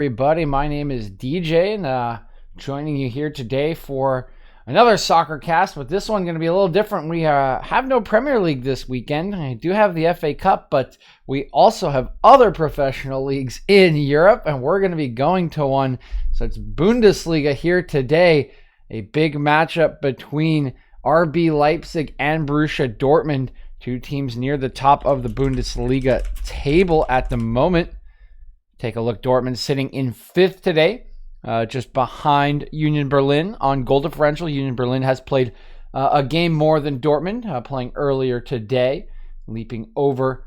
Everybody, my name is DJ, and joining you here today for another soccer cast. But this one going to be a little different. We have no Premier League this weekend. I do have the FA Cup, but we also have other professional leagues in Europe, and we're going to be going to one. So it's Bundesliga here today. A big matchup between RB Leipzig and Borussia Dortmund, two teams near the top of the Bundesliga table at the moment. Take a look. Dortmund sitting in 5th today, just behind Union Berlin on goal differential. Union Berlin has played a game more than Dortmund, playing earlier today, leaping over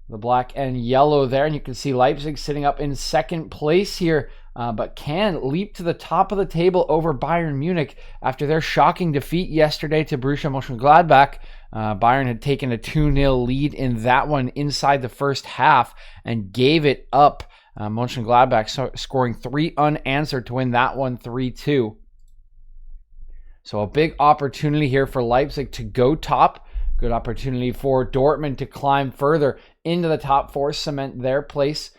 the black and yellow there. And you can see Leipzig sitting up in 2nd place here, but can leap to the top of the table over Bayern Munich after their shocking defeat yesterday to Borussia Mönchengladbach. Bayern had taken a 2-0 lead in that one inside the first half and gave it up. Mönchengladbach scoring 3 unanswered to win that one 3-2. So a big opportunity here for Leipzig to go top. Good opportunity for Dortmund to climb further into the top 4, cement their place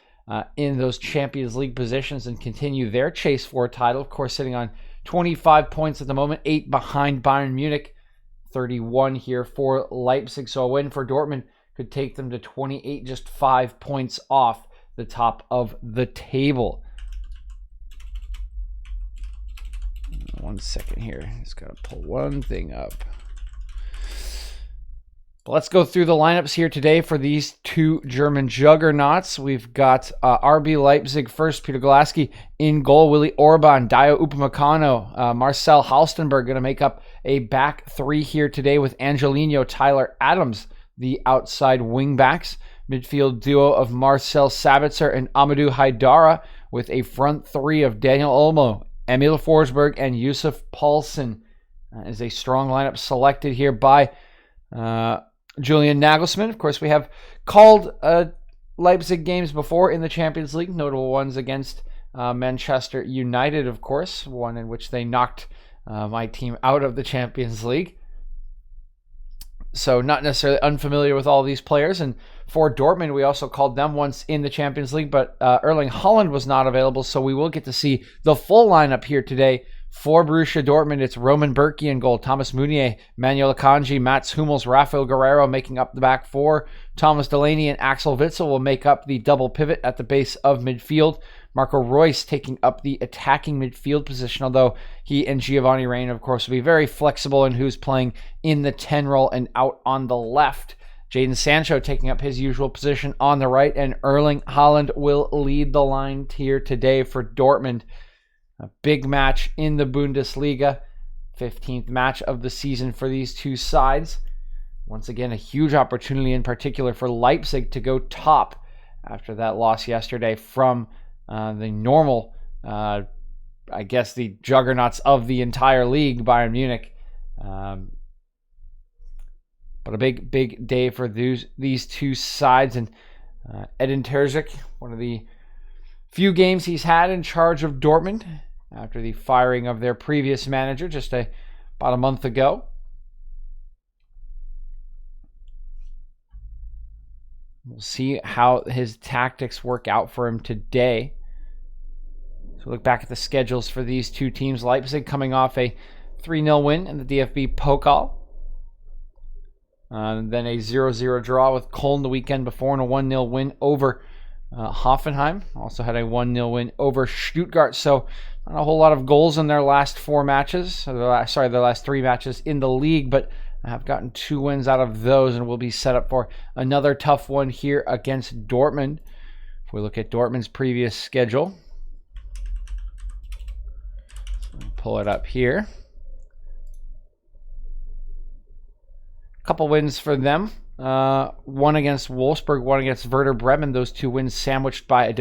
in those Champions League positions and continue their chase for a title. Of course, sitting on 25 points at the moment, 8 behind Bayern Munich. 31 here for Leipzig. So a win for Dortmund could take them to 28, just 5 points off the top of the table. 1 second here. Just got to pull one thing up. Let's go through the lineups here today for these two German juggernauts. We've got RB Leipzig first, Peter Golaski in goal, Willi Orban, Dio Upamecano, Marcel Halstenberg going to make up a back 3 here today with Angelino, Tyler Adams, the outside wingbacks. Midfield duo of Marcel Sabitzer and Amadou Haidara with a front 3 of Daniel Olmo, Emil Forsberg, and Yusuf Paulsen. Is a strong lineup selected here by Julian Nagelsmann. Of course, we have called Leipzig games before in the Champions League, notable ones against Manchester United, of course, one in which they knocked my team out of the Champions League. So not necessarily unfamiliar with all these players. And for Dortmund, we also called them once in the Champions League, but Erling Haaland was not available, so we will get to see the full lineup here today. For Borussia Dortmund, it's Roman Bürki in goal, Thomas Meunier, Manuel Akanji, Mats Hummels, Rafael Guerrero making up the back 4. Thomas Delaney and Axel Witsel will make up the double pivot at the base of midfield. Marco Reus taking up the attacking midfield position, although he and Giovanni Reina, of course, will be very flexible in who's playing in the 10 role and out on the left. Jadon Sancho taking up his usual position on the right, and Erling Haaland will lead the line here today for Dortmund. A big match in the Bundesliga, 15th match of the season for these two sides. Once again, a huge opportunity in particular for Leipzig to go top after that loss yesterday from the normal, the juggernauts of the entire league, Bayern Munich. But a big day for these two sides. And Edin Terzic, one of the few games he's had in charge of Dortmund after the firing of their previous manager just about a month ago. We'll see how his tactics work out for him today. So look back at the schedules for these two teams. Leipzig coming off a 3-0 win in the DFB Pokal. Then a 0-0 draw with Köln the weekend before, and a 1-0 win over Hoffenheim. Also had a 1-0 win over Stuttgart. So not a whole lot of goals in their last 4 matches. Their last 3 matches in the league, but have gotten 2 wins out of those and will be set up for another tough one here against Dortmund. If we look at Dortmund's previous schedule, pull it up here. A couple wins for them. One against Wolfsburg, one against Werder Bremen. Those 2 wins sandwiched by a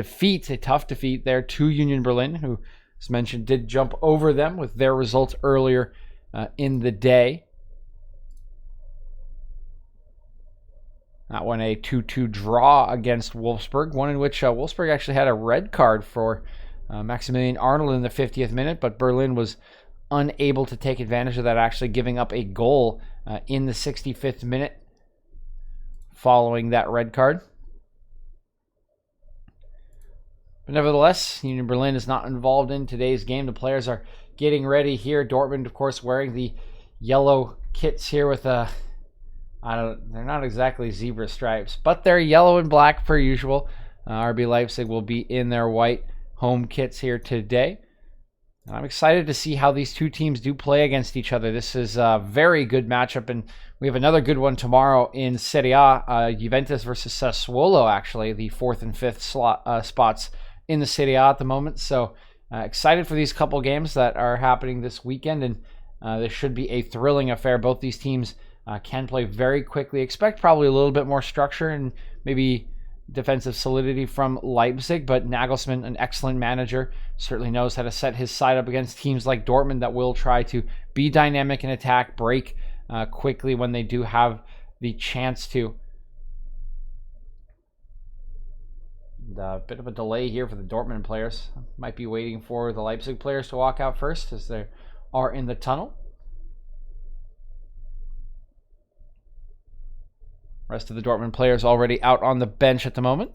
tough defeat there to Union Berlin, who, as mentioned, did jump over them with their results earlier in the day. That one a 2-2 draw against Wolfsburg, one in which Wolfsburg actually had a red card for Maximilian Arnold in the 50th minute, but Berlin was unable to take advantage of that, actually giving up a goal in the 65th minute following that red card. But nevertheless, Union Berlin is not involved in today's game. The players are getting ready here. Dortmund, of course, wearing the yellow kits here with they're not exactly zebra stripes, but they're yellow and black per usual. RB Leipzig will be in their white home kits here today. And I'm excited to see how these two teams do play against each other. This is a very good matchup, and we have another good one tomorrow in Serie A. Juventus versus Sassuolo, actually, the 4th and 5th spots in the Serie A at the moment. So excited for these couple games that are happening this weekend, and this should be a thrilling affair. Both these teams can play very quickly. Expect probably a little bit more structure and maybe defensive solidity from Leipzig, but Nagelsmann, an excellent manager, certainly knows how to set his side up against teams like Dortmund that will try to be dynamic in attack, break quickly when they do have the chance to. A bit of a delay here for the Dortmund players. Might be waiting for the Leipzig players to walk out first as they are in the tunnel. Rest of the Dortmund players already out on the bench at the moment.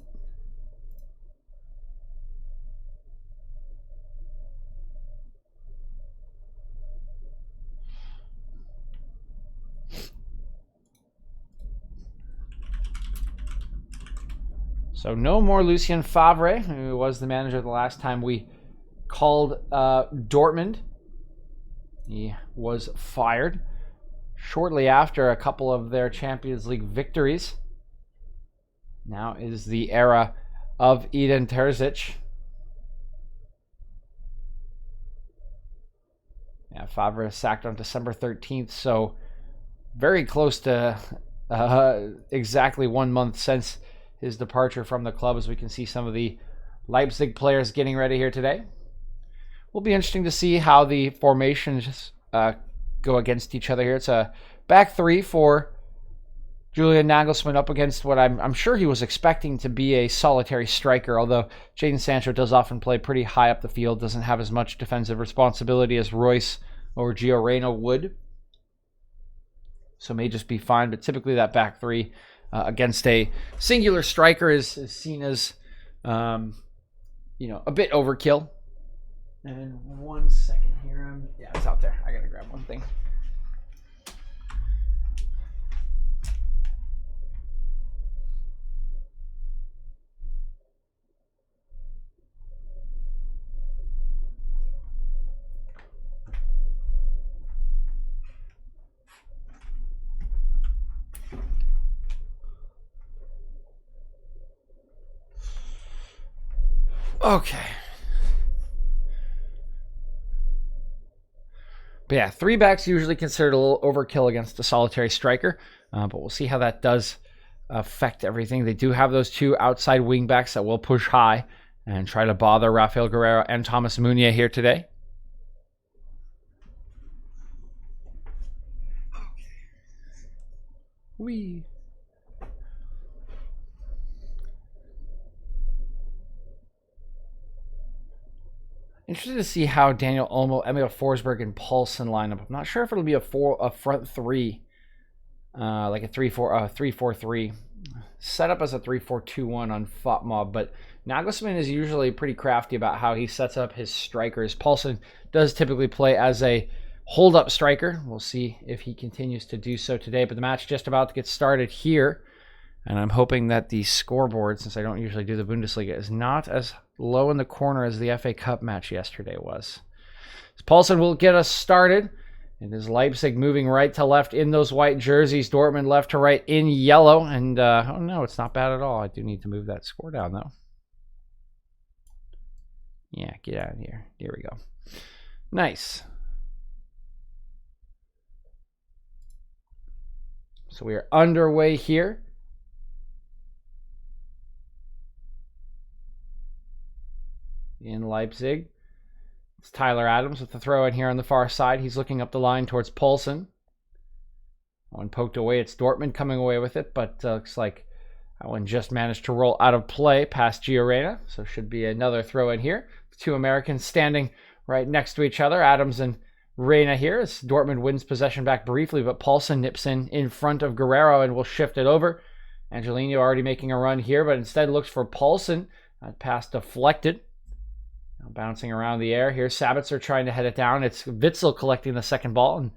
So no more Lucien Favre, who was the manager the last time we called Dortmund. He was fired shortly after a couple of their Champions League victories. Now is the era of Edin Terzic. Yeah, Favre sacked on December 13th, so very close to exactly 1 month since his departure from the club, as we can see some of the Leipzig players getting ready here today. Will be interesting to see how the formations go against each other here. It's a back three for Julian Nagelsmann up against what I'm sure he was expecting to be a solitary striker, although Jadon Sancho does often play pretty high up the field, doesn't have as much defensive responsibility as Royce or Gio Reyna would. So may just be fine, but typically that back three against a singular striker is seen as a bit overkill. And 1 second here. Yeah, it's out there. I gotta grab one thing. Okay. But yeah, three backs usually considered a little overkill against a solitary striker, but we'll see how that does affect everything. They do have those two outside wing backs that will push high and try to bother Rafael Guerreiro and Thomas Meunier here today. Whee. Interested to see how Daniel Olmo, Emil Forsberg, and Paulsen line up. I'm not sure if it'll be a front three, like a 3-4-3, set up as a 3-4-2-1 on FOTMob, but Nagelsmann is usually pretty crafty about how he sets up his strikers. Paulsen does typically play as a hold-up striker. We'll see if he continues to do so today, but the match just about to get started here, and I'm hoping that the scoreboard, since I don't usually do the Bundesliga, is not as low in the corner as the FA Cup match yesterday was. So Paulsen will get us started. It is Leipzig moving right to left in those white jerseys. Dortmund left to right in yellow. And, oh no, it's not bad at all. I do need to move that score down, though. Yeah, get out of here. Here we go. Nice. So we are underway here. In Leipzig. It's Tyler Adams with the throw in here on the far side. He's looking up the line towards Paulsen. One poked away. It's Dortmund coming away with it, but looks like that one just managed to roll out of play past Gio Reyna. So should be another throw in here. Two Americans standing right next to each other. Adams and Reyna here as Dortmund wins possession back briefly, but Paulsen nips in front of Guerreiro and will shift it over. Angelino already making a run here, but instead looks for Paulsen. That pass deflected. Now bouncing around the air. Here's Sabitzer trying to head it down. It's Witsel collecting the second ball. And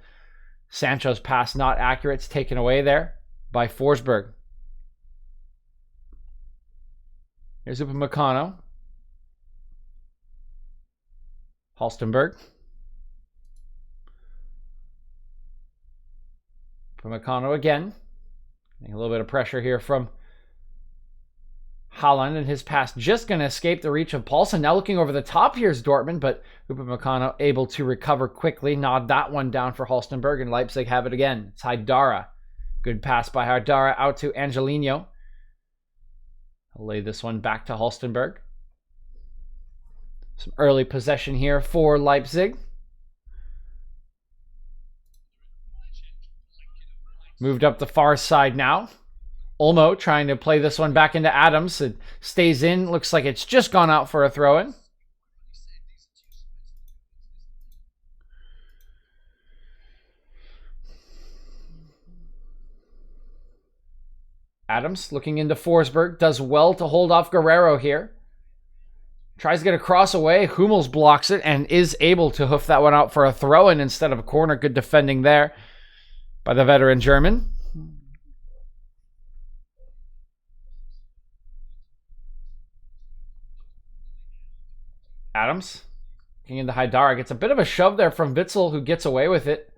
Sancho's pass not accurate. It's taken away there by Forsberg. Here's Upamecano. Halstenberg. Upamecano again. A little bit of pressure here from Haaland, and his pass just going to escape the reach of Paulsen. Now looking over the top, here's Dortmund, but Upamecano able to recover quickly. Nod that one down for Halstenberg, and Leipzig have it again. It's Haidara. Good pass by Haidara out to Angelino. I'll lay this one back to Halstenberg. Some early possession here for Leipzig. Moved up the far side now. Olmo trying to play this one back into Adams. It stays in. Looks like it's just gone out for a throw-in. Adams looking into Forsberg. Does well to hold off Guerrero here. Tries to get a cross away. Hummels blocks it and is able to hoof that one out for a throw-in instead of a corner. Good defending there by the veteran German. Adams looking into Haidara. Gets a bit of a shove there from Witsel, who gets away with it.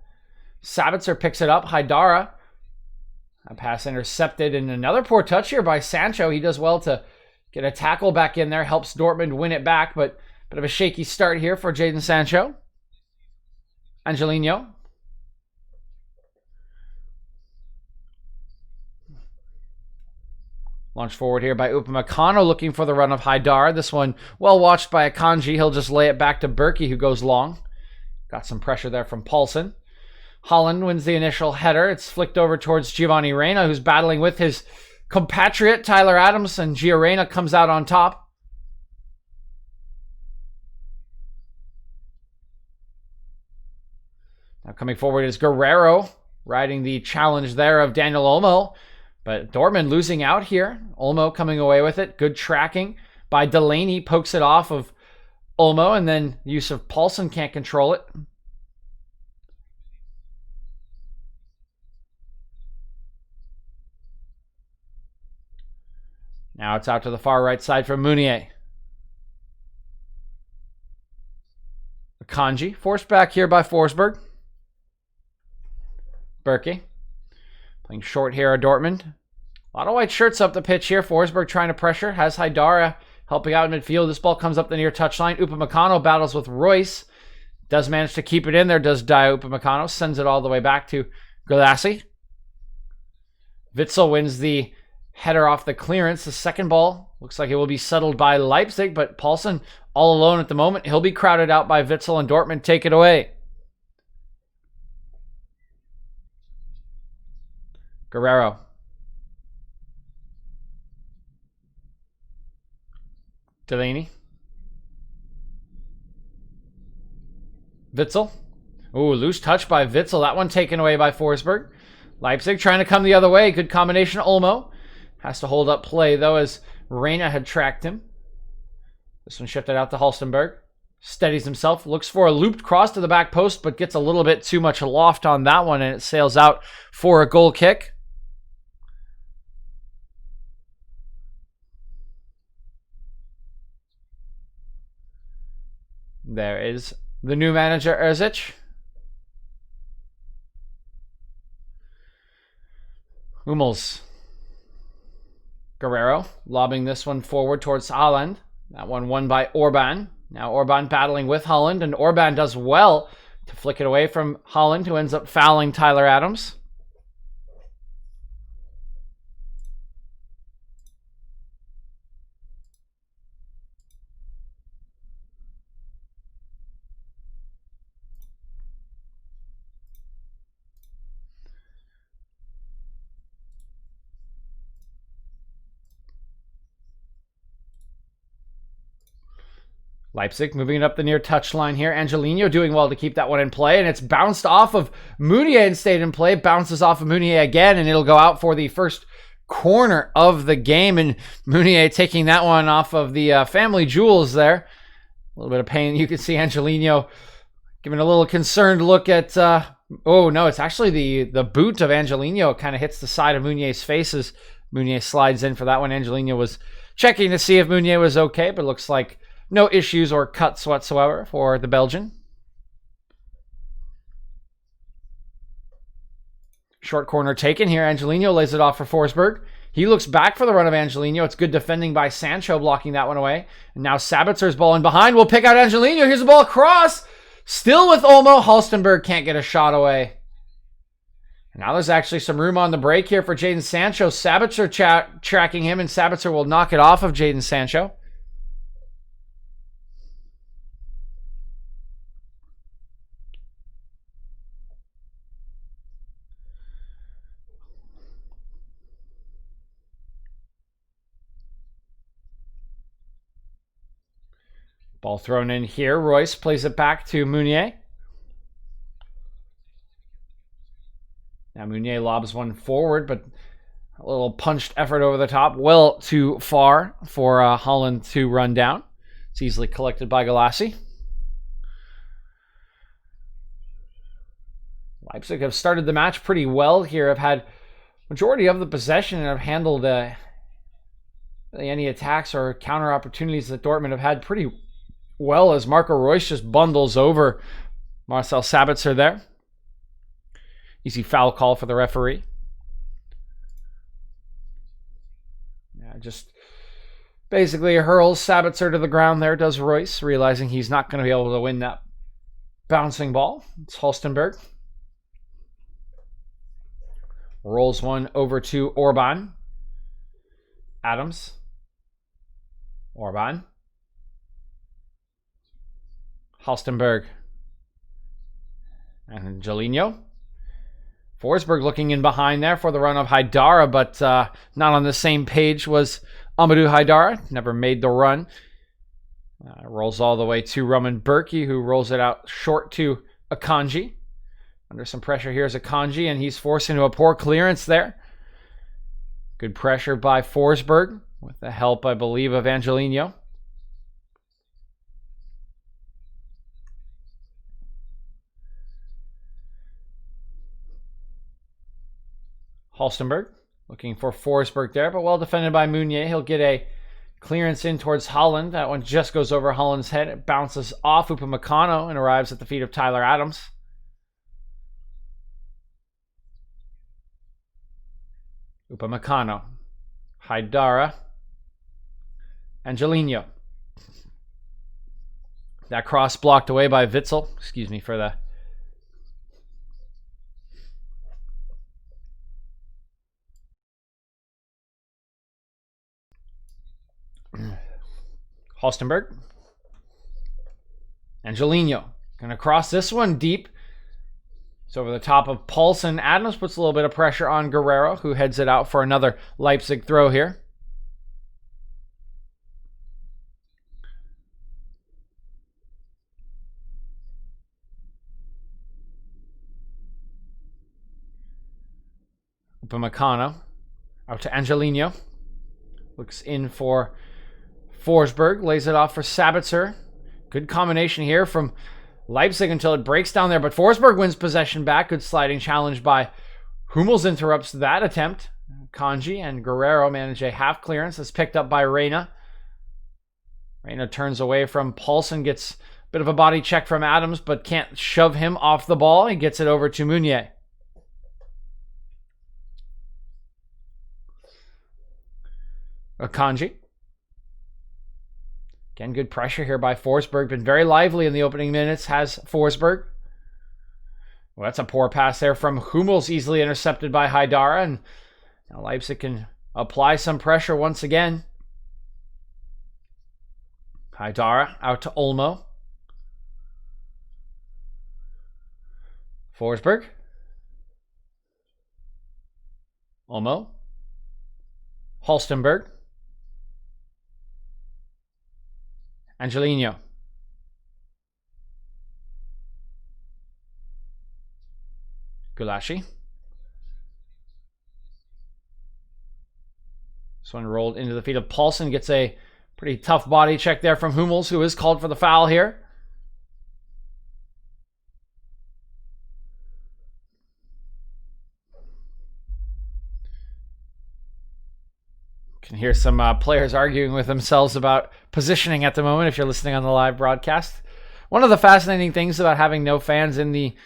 Sabitzer picks it up. Haidara. A pass intercepted, and another poor touch here by Sancho. He does well to get a tackle back in there. Helps Dortmund win it back, but bit of a shaky start here for Jadon Sancho. Angelino. Launch forward here by Upamecano, looking for the run of Haidara. This one well watched by Akanji. He'll just lay it back to Berkey, who goes long. Got some pressure there from Paulsen. Haaland wins the initial header. It's flicked over towards Giovanni Reyna, who's battling with his compatriot Tyler Adams, and Gio Reyna comes out on top. Now coming forward is Guerrero, riding the challenge there of Daniel Olmo. But Dortmund losing out here. Olmo coming away with it. Good tracking by Delaney. Pokes it off of Olmo, and then use of Paulsen can't control it. Now it's out to the far right side from Meunier. Akanji forced back here by Forsberg. Berkey. Playing short here at Dortmund. A lot of white shirts up the pitch here. Forsberg trying to pressure. Has Haidara helping out in midfield. This ball comes up the near touchline. Upamecano battles with Royce. Does manage to keep it in there. Does die Upamecano. Sends it all the way back to Galassi. Witsel wins the header off the clearance. The second ball looks like it will be settled by Leipzig, but Paulsen all alone at the moment. He'll be crowded out by Witsel, and Dortmund take it away. Guerrero. Delaney. Witsel. Ooh, loose touch by Witsel. That one taken away by Forsberg. Leipzig trying to come the other way. Good combination. Olmo has to hold up play, though, as Reyna had tracked him. This one shifted out to Halstenberg. Steadies himself. Looks for a looped cross to the back post, but gets a little bit too much loft on that one, and it sails out for a goal kick. There is the new manager, Erzic. Hummels. Guerrero lobbing this one forward towards Haaland. That one won by Orban. Now Orban battling with Haaland, and Orban does well to flick it away from Haaland, who ends up fouling Tyler Adams. Leipzig moving it up the near touchline here. Angelino doing well to keep that one in play, and it's bounced off of Meunier and stayed in play. Bounces off of Meunier again, and it'll go out for the first corner of the game, and Meunier taking that one off of the family jewels there. A little bit of pain. You can see Angelino giving a little concerned look at, oh no, it's actually the boot of Angelino kind of hits the side of Meunier's face as Meunier slides in for that one. Angelino was checking to see if Meunier was okay, but it looks like no issues or cuts whatsoever for the Belgian. Short corner taken here. Angelino lays it off for Forsberg. He looks back for the run of Angelino. It's good defending by Sancho blocking that one away. And now Sabitzer's ball in behind. Will pick out Angelino. Here's the ball across. Still with Olmo. Halstenberg can't get a shot away. And now there's actually some room on the break here for Jadon Sancho. Sabitzer tracking him, and Sabitzer will knock it off of Jadon Sancho. Ball thrown in here. Royce plays it back to Meunier. Now Meunier lobs one forward, but a little punched effort over the top. Well too far for Holland to run down. It's easily collected by Galassi. Leipzig have started the match pretty well here. Have had majority of the possession and have handled any attacks or counter opportunities that Dortmund have had pretty well as Marco Reus just bundles over Marcel Sabitzer there. Easy foul call for the referee. Yeah, just basically hurls Sabitzer to the ground there, does Reus, realizing he's not going to be able to win that bouncing ball. It's Halstenberg. Rolls one over to Orban. Adams. Orban. Halstenberg. And Angelino. Forsberg looking in behind there for the run of Haidara, but not on the same page was Amadou Haidara. Never made the run. Rolls all the way to Roman Berkey, who rolls it out short to Akanji. Under some pressure here is Akanji, and he's forced into a poor clearance there. Good pressure by Forsberg, with the help, I believe, of Angelino. Halstenberg looking for Forsberg there, but well defended by Meunier. He'll get a clearance in towards Holland. That one just goes over Holland's head. It bounces off Upamecano and arrives at the feet of Tyler Adams. Upamecano. Haidara. Angelino. That cross blocked away by Witsel. Excuse me for the... Halstenberg. Angelino. Gonna cross this one deep. It's over the top of Paulson. Adams puts a little bit of pressure on Guerrero, who heads it out for another Leipzig throw here. Upamecano. Out to Angelino. Looks in for Forsberg. Lays it off for Sabitzer. Good combination here from Leipzig until it breaks down there, but Forsberg wins possession back. Good sliding challenge by Hummels interrupts that attempt. Kanji and Guerrero manage a half clearance that's picked up by Reyna. Reyna turns away from Paulson, gets a bit of a body check from Adams, but can't shove him off the ball. He gets it over to Meunier. Akanji. Again, good pressure here by Forsberg. Been very lively in the opening minutes, has Forsberg. Well, that's a poor pass there from Hummels, easily intercepted by Haidara. And now Leipzig can apply some pressure once again. Haidara out to Olmo. Forsberg. Olmo. Halstenberg. Angelino. Gulashi. This one rolled into the feet of Paulson. Gets a pretty tough body check there from Hummels, who is called for the foul here. Can hear some players arguing with themselves about positioning at the moment if you're listening on the live broadcast. One of the fascinating things about having no fans in the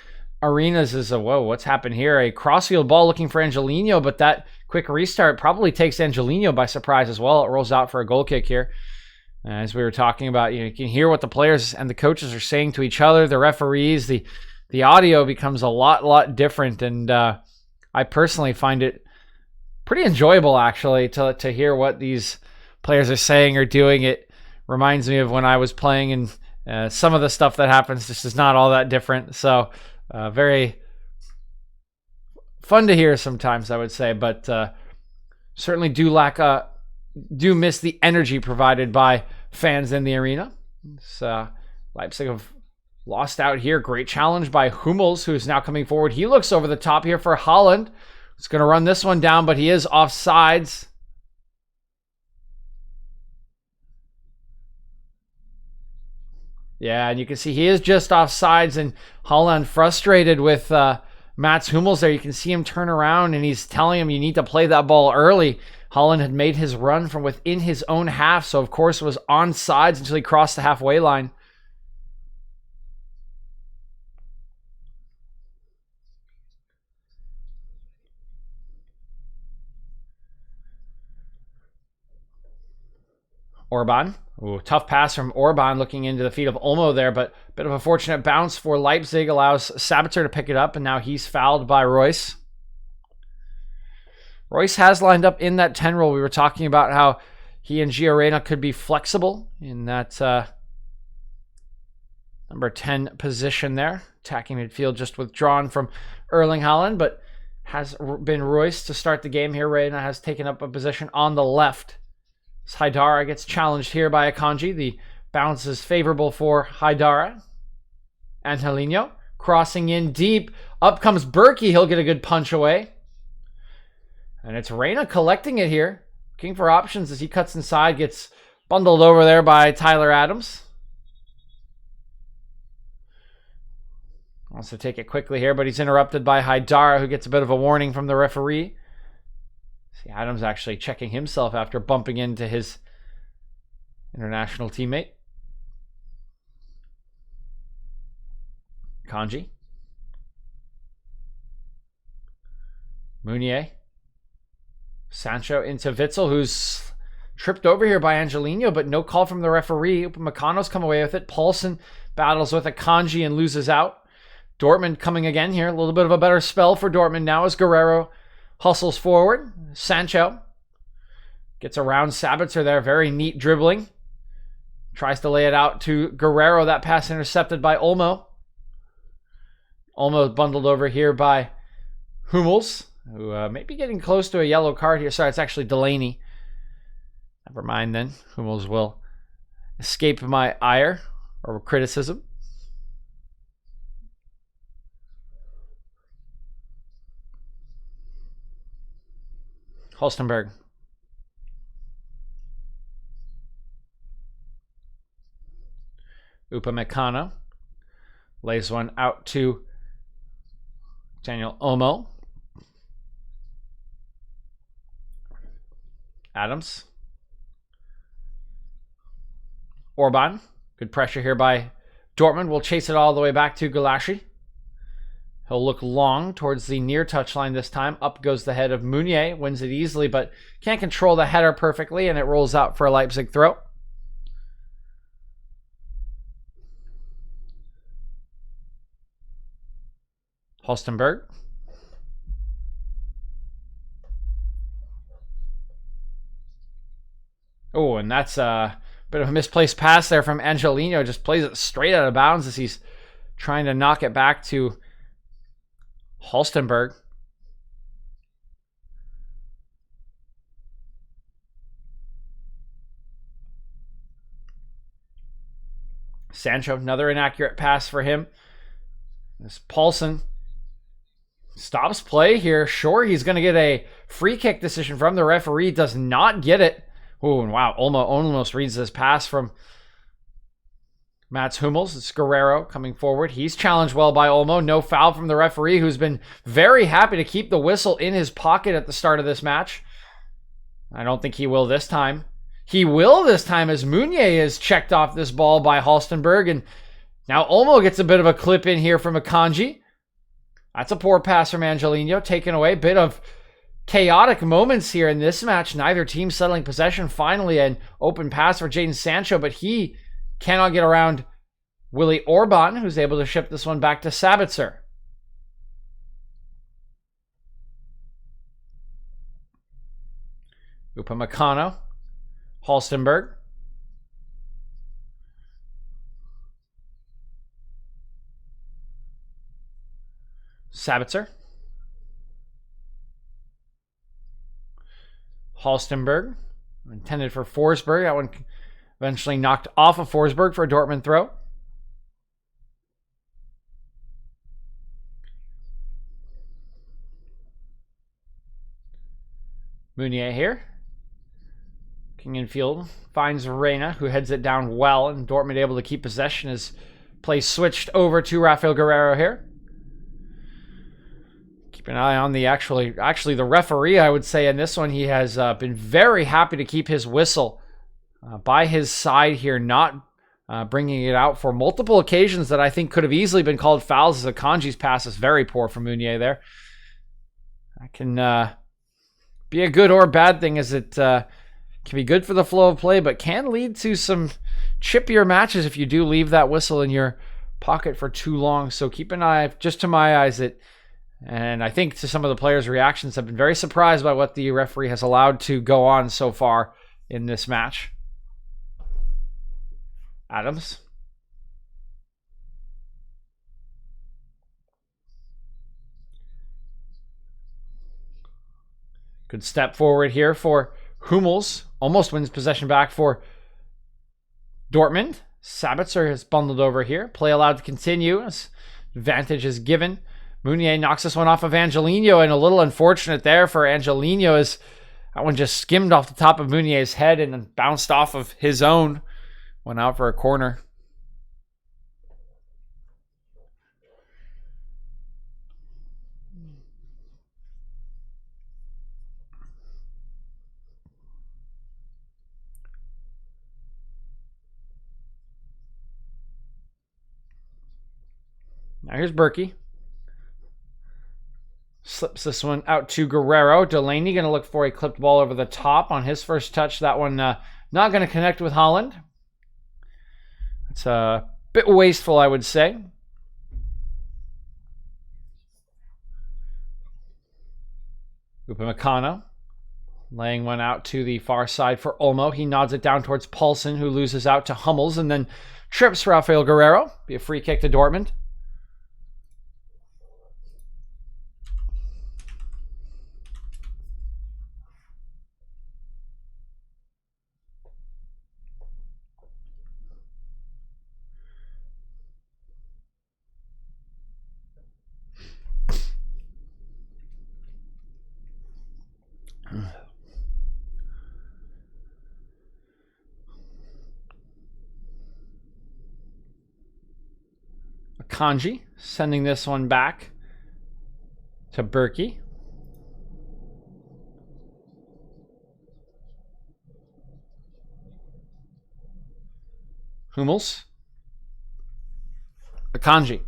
arenas is, whoa, what's happened here? A crossfield ball looking for Angelino, but that quick restart probably takes Angelino by surprise as well. It rolls out for a goal kick here. As we were talking about, you can hear what the players and the coaches are saying to each other, the referees, the audio becomes a lot different, and I personally find it pretty enjoyable, actually, to hear what these players are saying or doing. It reminds me of when I was playing, and some of the stuff that happens just is not all that different. So very fun to hear sometimes, I would say, but certainly do miss the energy provided by fans in the arena. Leipzig have lost out here. Great challenge by Hummels, who's now coming forward. He looks over the top here for Haaland. He's going to run this one down, but he is offsides. Yeah, and you can see he is just offsides, and Haaland frustrated with Mats Hummels there. You can see him turn around, and he's telling him, you need to play that ball early. Haaland had made his run from within his own half, so of course it was onsides until he crossed the halfway line. Orban. Ooh, tough pass from Orban looking into the feet of Olmo there, but a bit of a fortunate bounce for Leipzig allows Sabitzer to pick it up, and now he's fouled by Royce. Royce has lined up in that 10 role. We were talking about how he and Gio Reyna could be flexible in that number 10 position there. Attacking midfield just withdrawn from Erling Haaland, but has been Royce to start the game here. Reyna has taken up a position on the left. Haidara gets challenged here by Akanji. The bounce is favorable for Haidara. Angelino crossing in deep. Up comes Berkey. He'll get a good punch away. And it's Reyna collecting it here. Looking for options as he cuts inside. Gets bundled over there by Tyler Adams. Wants to take it quickly here, but he's interrupted by Haidara, who gets a bit of a warning from the referee. See, Adams actually checking himself after bumping into his international teammate. Kanji. Meunier. Sancho into Witsel, who's tripped over here by Angelino, but no call from the referee. Upamecano's come away with it. Paulson battles with Akanji and loses out. Dortmund coming again here. A little bit of a better spell for Dortmund now as Guerrero hustles forward. Sancho gets around Sabitzer there. Very neat dribbling. Tries to lay it out to Guerrero. That pass intercepted by Olmo. Olmo bundled over here by Hummels, who may be getting close to a yellow card here. Sorry, it's actually Delaney. Never mind then. Hummels will escape my ire or criticism. Holstenberg. Upamecano lays one out to Daniel Olmo. Adams. Orban. Good pressure here by Dortmund. Will chase it all the way back to Gulashi. He'll look long towards the near touchline this time. Up goes the head of Meunier. Wins it easily, but can't control the header perfectly, and it rolls out for a Leipzig throw. Holstenberg. Oh, and that's a bit of a misplaced pass there from Angelino. Just plays it straight out of bounds as he's trying to knock it back to Holstenberg. Sancho, another inaccurate pass for him. This Paulson Stops play here. Sure, he's going to get a free kick decision from the referee. Does not get it. Oh, and wow, almost reads this pass from Mats Hummels. It's Guerrero coming forward. He's challenged well by Olmo. No foul from the referee, who's been very happy to keep the whistle in his pocket at the start of this match. I don't think he will this time. He will this time, as Meunier is checked off this ball by Halstenberg. And now Olmo gets a bit of a clip in here from Akanji. That's a poor pass from Angelino, taken away. Bit of chaotic moments here in this match. Neither team settling possession. Finally, an open pass for Jadon Sancho, but he cannot get around Willy Orban, who's able to ship this one back to Sabitzer. Upamecano, Halstenberg. Sabitzer. Halstenberg. Intended for Forsberg. That one eventually knocked off of Forsberg for a Dortmund throw. Meunier here. King in field. Finds Reina, who heads it down well. And Dortmund able to keep possession as play switched over to Rafael Guerrero here. Keep an eye on the actually the referee, I would say, in this one. He has been very happy to keep his whistle by his side here, not bringing it out for multiple occasions that I think could have easily been called fouls, as Akanji's pass is very poor from Meunier there. That can be a good or bad thing, as it can be good for the flow of play, but can lead to some chippier matches if you do leave that whistle in your pocket for too long. So keep an eye, just to my eyes, and I think to some of the players' reactions, have been very surprised by what the referee has allowed to go on so far in this match. Adams. Good step forward here for Hummels. Almost wins possession back for Dortmund. Sabitzer has bundled over here. Play allowed to continue as advantage is given. Meunier knocks this one off of Angelino, and a little unfortunate there for Angelino, as that one just skimmed off the top of Meunier's head and then bounced off of his own. Went out for a corner. Now here's Berkey. Slips this one out to Guerrero. Delaney going to look for a clipped ball over the top on his first touch. That one not going to connect with Holland. It's a bit wasteful, I would say. Upamecano laying one out to the far side for Olmo. He nods it down towards Paulsen, who loses out to Hummels and then trips Rafael Guerrero. Be a free kick to Dortmund. Akanji sending this one back to Berkey. Hummels. Akanji.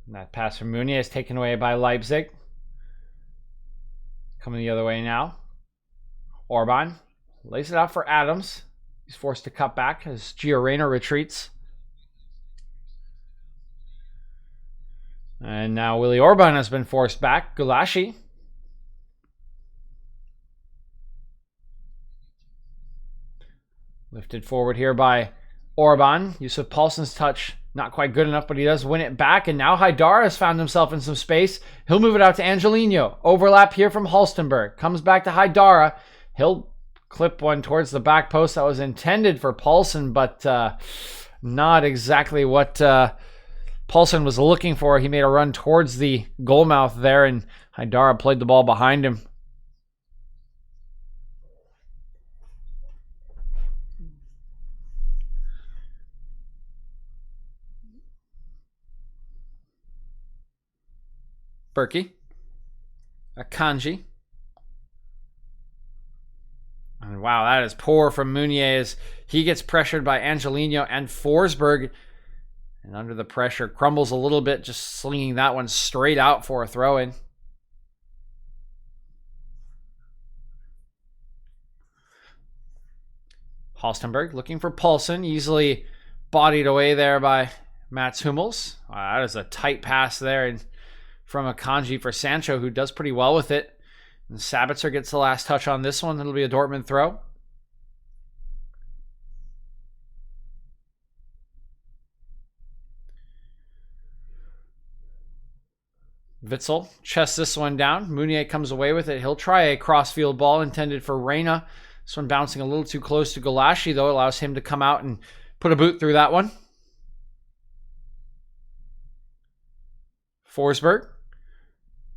And that pass from Meunier is taken away by Leipzig. Coming the other way now. Orban lays it out for Adams. He's forced to cut back as Gio Reyna retreats. And now Willy Orban has been forced back. Gulashi. Lifted forward here by Orban. Yusuf Paulsen's touch not quite good enough, but he does win it back. And now Haidar has found himself in some space. He'll move it out to Angelino. Overlap here from Halstenberg. Comes back to Haidara. He'll clip one towards the back post that was intended for Paulsen, but not exactly what Paulson was looking for. He made a run towards the goal mouth there, and Haidara played the ball behind him. Berkey. Akanji. And wow, that is poor from Meunier as he gets pressured by Angelino and Forsberg. And under the pressure, crumbles a little bit, just slinging that one straight out for a throw-in. Halstenberg looking for Paulson, easily bodied away there by Mats Hummels. Wow, that is a tight pass there, and from Akanji for Sancho, who does pretty well with it. And Sabitzer gets the last touch on this one. It'll be a Dortmund throw. Witzel chests this one down. Meunier comes away with it. He'll try a crossfield ball intended for Reyna. This one bouncing a little too close to Golashi, though. Allows him to come out and put a boot through that one. Forsberg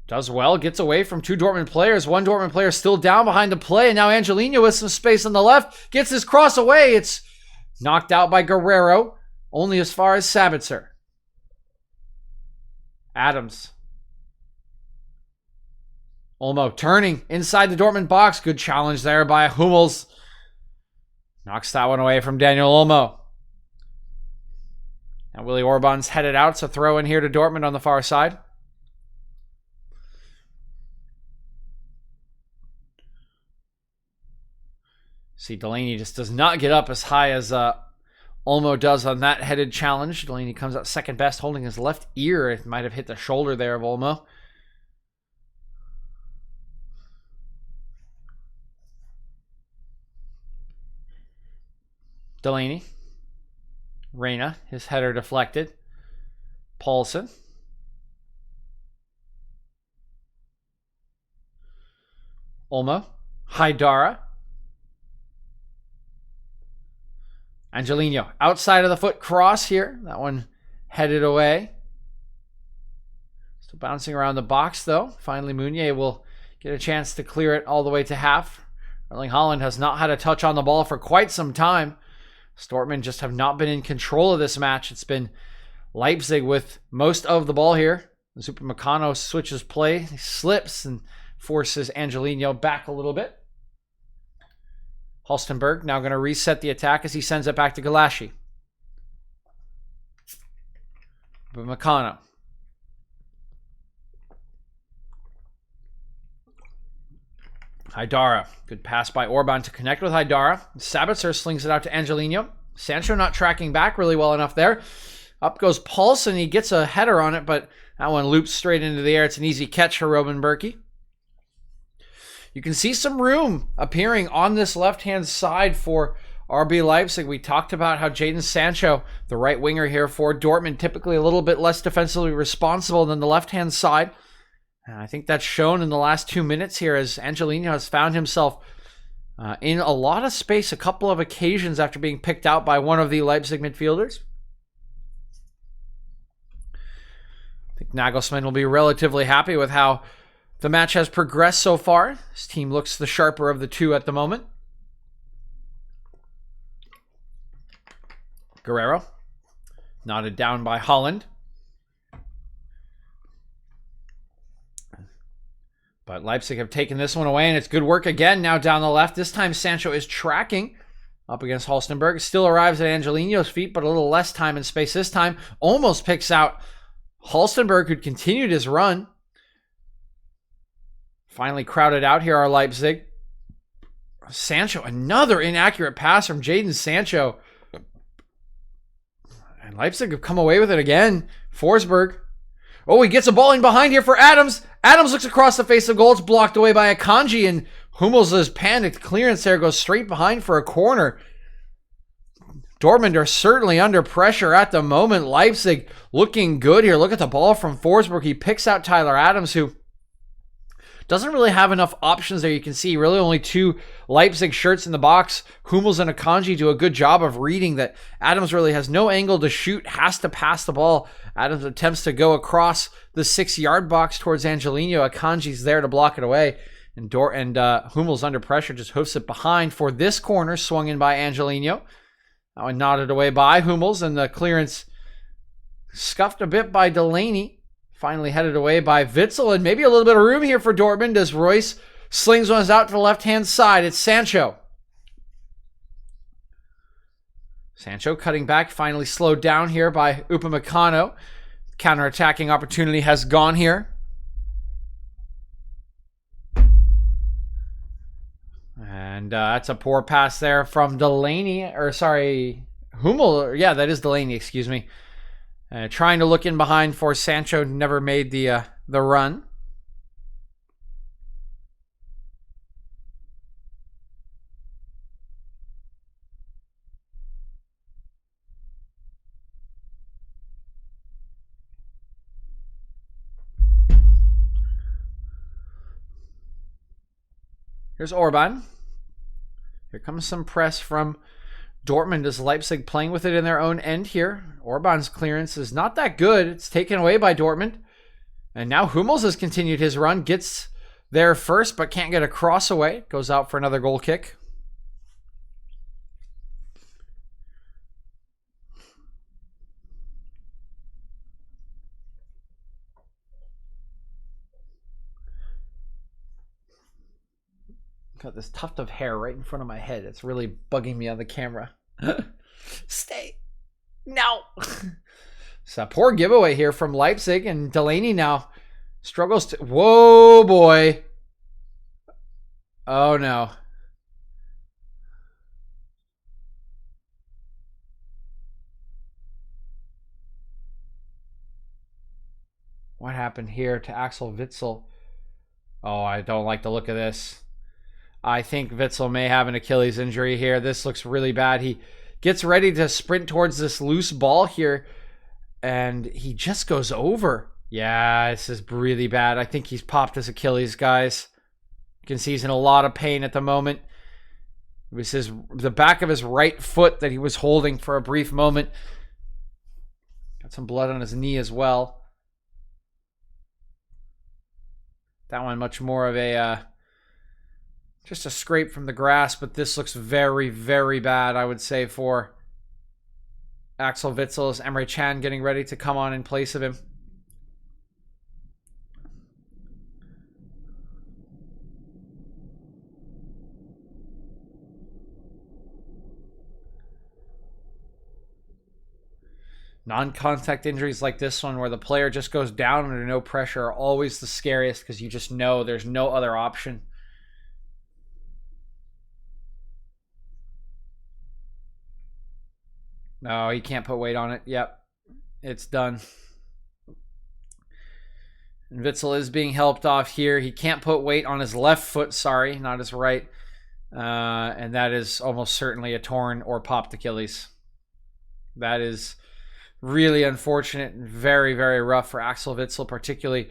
does well, gets away from two Dortmund players. One Dortmund player still down behind the play, and now Angelino with some space on the left gets his cross away. It's knocked out by Guerrero, only as far as Sabitzer. Adams. Olmo turning inside the Dortmund box. Good challenge there by Hummels. Knocks that one away from Daniel Olmo. Now Willy Orban's headed out, so throw in here to Dortmund on the far side. See, Delaney just does not get up as high as Olmo does on that headed challenge. Delaney comes out second best, holding his left ear. It might have hit the shoulder there of Olmo. Delaney. Reyna, his header deflected. Paulson. Olmo. Haidara. Angelino, outside of the foot cross here. That one headed away. Still bouncing around the box, though. Finally, Meunier will get a chance to clear it all the way to half. Erling Haaland has not had a touch on the ball for quite some time. Dortmund just have not been in control of this match. It's been Leipzig with most of the ball here. Upamecano switches play. He slips and forces Angelino back a little bit. Halstenberg now going to reset the attack as he sends it back to Golashi. Upamecano. Haidara. Good pass by Orban to connect with Haidara. Sabitzer slings it out to Angelino. Sancho not tracking back really well enough there. Up goes Paulson. He gets a header on it, but that one loops straight into the air. It's an easy catch for Robin Berkey. You can see some room appearing on this left-hand side for RB Leipzig. We talked about how Jadon Sancho, the right winger here for Dortmund, typically a little bit less defensively responsible than the left-hand side. And I think that's shown in the last 2 minutes here as Angelino has found himself in a lot of space a couple of occasions after being picked out by one of the Leipzig midfielders. I think Nagelsmann will be relatively happy with how the match has progressed so far. His team looks the sharper of the two at the moment. Guerrero, knotted down by Haaland. But Leipzig have taken this one away, and it's good work again now down the left. This time Sancho is tracking up against Halstenberg. Still arrives at Angelino's feet, but a little less time and space this time. Almost picks out Halstenberg, who'd continued his run. Finally crowded out here are Leipzig. Sancho, another inaccurate pass from Jadon Sancho. And Leipzig have come away with it again. Forsberg. Oh, he gets a ball in behind here for Adams. Adams looks across the face of goal. It's blocked away by Akanji, and Hummels' panicked clearance there goes straight behind for a corner. Dortmund are certainly under pressure at the moment. Leipzig looking good here. Look at the ball from Forsberg. He picks out Tyler Adams, who doesn't really have enough options there. You can see really only 2 Leipzig shirts in the box. Hummels and Akanji do a good job of reading that Adams really has no angle to shoot, has to pass the ball. Adams attempts to go across the 6-yard box towards Angelino. Akanji's there to block it away. And Hummels under pressure just hoofs it behind for this corner, swung in by Angelino. That one nodded away by Hummels, and the clearance scuffed a bit by Delaney. Finally headed away by Witsel, and maybe a little bit of room here for Dortmund as Royce slings one out to the left-hand side. It's Sancho. Sancho cutting back, finally slowed down here by Upamecano. Counter-attacking opportunity has gone here. And that's a poor pass there from Delaney, or sorry, Hummel. Yeah, that is Delaney, excuse me. Trying to look in behind for Sancho, never made the run. Here's Orban. Here comes some press from Dortmund as Leipzig playing with it in their own end here. Orban's clearance is not that good. It's taken away by Dortmund. And now Hummels has continued his run. Gets there first, but can't get a cross away. Goes out for another goal kick. Got this tuft of hair right in front of my head. It's really bugging me on the camera. Stay. No. It's a poor giveaway here from Leipzig, and Delaney now struggles to... Whoa, boy. Oh, no. What happened here to Axel Witsel? Oh, I don't like the look of this. I think Witsel may have an Achilles injury here. This looks really bad. He gets ready to sprint towards this loose ball here, and he just goes over. Yeah, this is really bad. I think he's popped his Achilles, guys. You can see he's in a lot of pain at the moment. It was the back of his right foot that he was holding for a brief moment. Got some blood on his knee as well. That one much more of a... just a scrape from the grass, but this looks very, very bad, I would say, for Axel Witsel as Emre Can getting ready to come on in place of him. Non-contact injuries like this one, where the player just goes down under no pressure, are always the scariest because you just know there's no other option. No, he can't put weight on it. Yep, it's done. And Witsel is being helped off here. He can't put weight on his left foot, sorry, not his right. And that is almost certainly a torn or popped Achilles. That is really unfortunate and very, very rough for Axel Witsel, particularly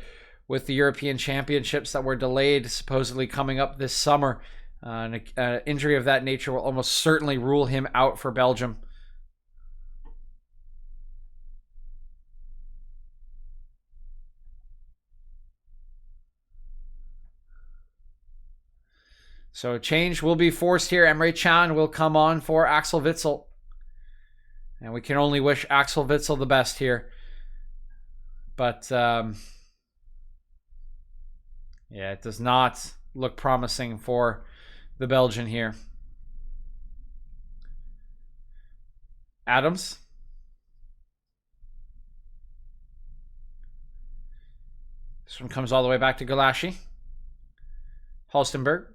with the European Championships that were delayed, supposedly coming up this summer. An injury of that nature will almost certainly rule him out for Belgium. So a change will be forced here. Emre Can will come on for Axel Witsel. And we can only wish Axel Witsel the best here. But, yeah, it does not look promising for the Belgian here. Adams. This one comes all the way back to Gulashi. Halstenberg.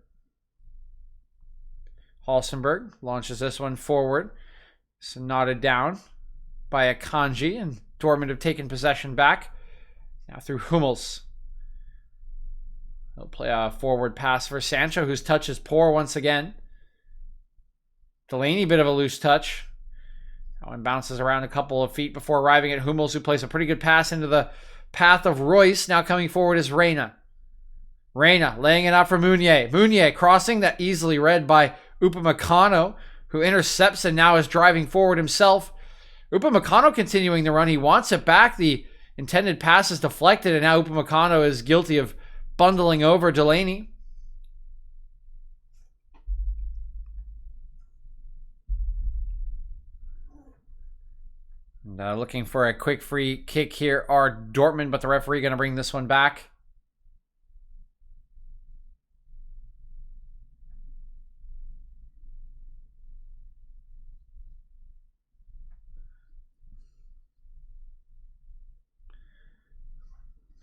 Halstenberg launches this one forward. So knotted down by Akanji, and Dortmund have taken possession back. Now through Hummels. They'll play a forward pass for Sancho, whose touch is poor once again. Delaney, bit of a loose touch. That one bounces around a couple of feet before arriving at Hummels, who plays a pretty good pass into the path of Royce. Now coming forward is Reina. Reyna laying it out for Meunier. Meunier crossing, that easily read by Upamecano, who intercepts and now is driving forward himself. Upamecano continuing the run. He wants it back. The intended pass is deflected, and now Upamecano is guilty of bundling over Delaney. And, looking for a quick free kick here are Dortmund, but the referee going to bring this one back.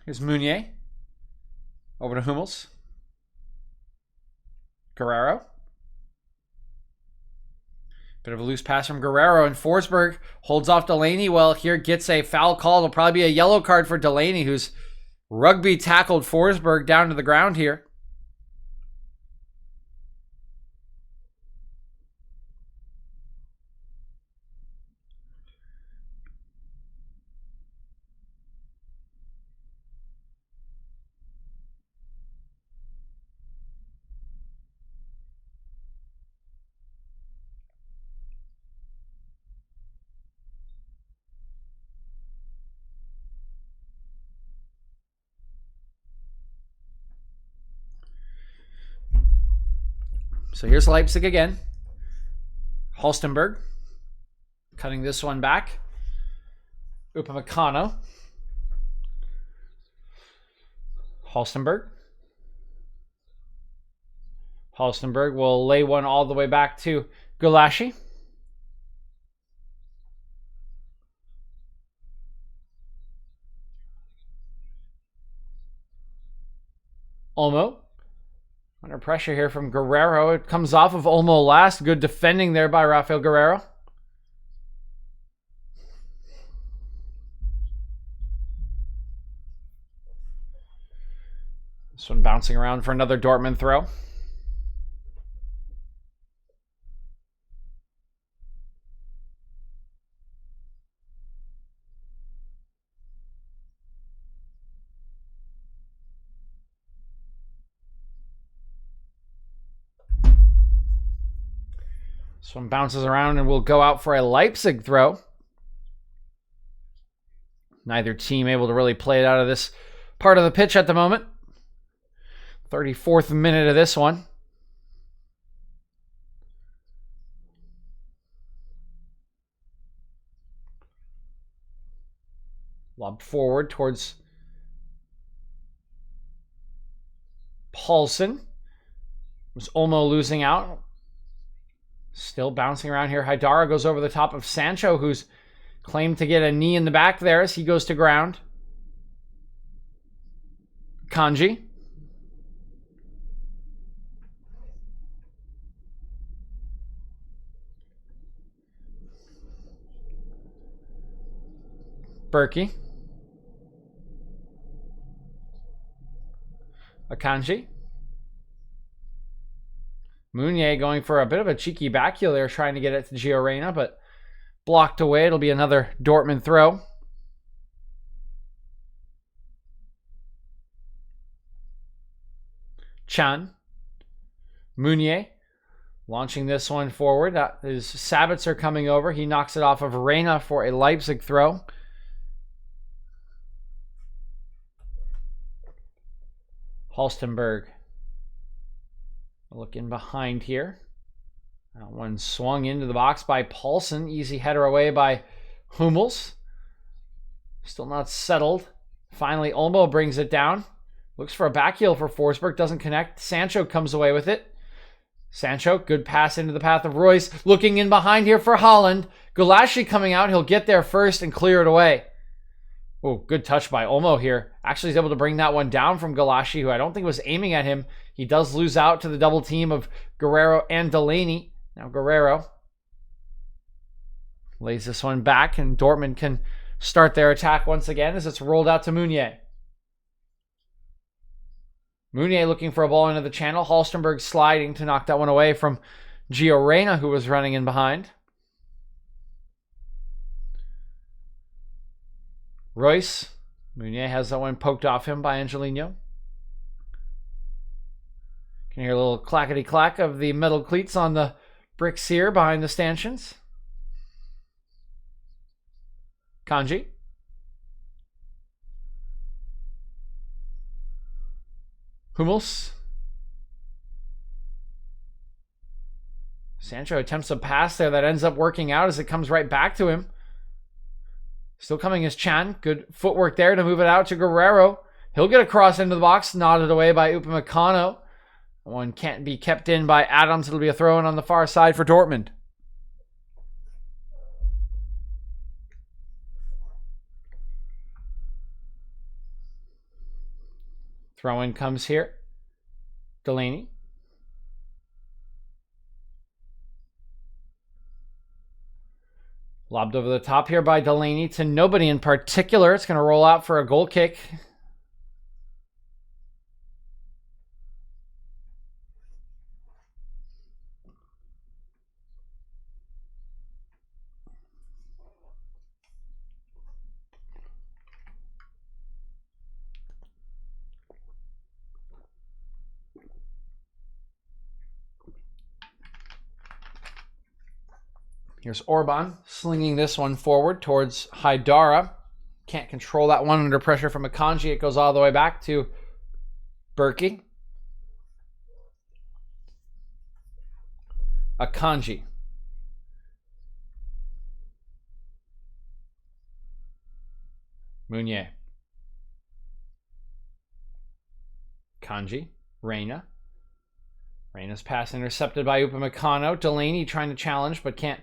Here's Meunier. Over to Hummels. Guerrero. Bit of a loose pass from Guerrero, and Forsberg holds off Delaney. Well, here gets a foul call. It'll probably be a yellow card for Delaney, who's rugby tackled Forsberg down to the ground here. So here's Leipzig again. Halstenberg cutting this one back. Upamecano. Halstenberg. Halstenberg will lay one all the way back to Gulaschi. Olmo. Under pressure here from Guerrero. It comes off of Olmo last. Good defending there by Rafael Guerrero. This one bouncing around for another Dortmund throw. This one bounces around and will go out for a Leipzig throw. Neither team able to really play it out of this part of the pitch at the moment. 34th minute of this one. Lobbed forward towards Paulson. Was Olmo losing out? Still bouncing around here. Haidara goes over the top of Sancho, who's claimed to get a knee in the back there as he goes to ground. Kanji. Berkey. Akanji. Meunier going for a bit of a cheeky back heel there, trying to get it to Gio Reyna, but blocked away. It'll be another Dortmund throw. Chan. Meunier launching this one forward. His Sabitzer coming over. He knocks it off of Reyna for a Leipzig throw. Halstenberg. Look in behind here. That one swung into the box by Paulson. Easy header away by Hummels. Still not settled. Finally, Olmo brings it down. Looks for a back heel for Forsberg. Doesn't connect. Sancho comes away with it. Sancho, good pass into the path of Royce. Looking in behind here for Holland. Gulaschi coming out. He'll get there first and clear it away. Oh, good touch by Olmo here. Actually, he's able to bring that one down from Gulaschi, who I don't think was aiming at him. He does lose out to the double team of Guerrero and Delaney. Now Guerrero lays this one back, and Dortmund can start their attack once again as it's rolled out to Meunier. Meunier looking for a ball into the channel. Halstenberg sliding to knock that one away from Gio Reyna, who was running in behind. Royce. Meunier has that one poked off him by Angelino. can hear a little clackety-clack of the metal cleats on the bricks here behind the stanchions. Kanji. Hummels. Sancho attempts a pass there that ends up working out as it comes right back to him. Still coming is Chan. Good footwork there to move it out to Guerrero. He'll get a cross into the box, nodded away by Upamecano. One can't be kept in by Adams. It'll be a throw-in on the far side for Dortmund. Throw-in comes here. Delaney. Lobbed over the top here by Delaney to nobody in particular. It's going to roll out for a goal kick. Here's Orban slinging this one forward towards Haidara. Can't control that one under pressure from Akanji. It goes all the way back to Berkey. Akanji. Meunier. Kanji. Reina. Reina's pass intercepted by Upamecano. Delaney trying to challenge but can't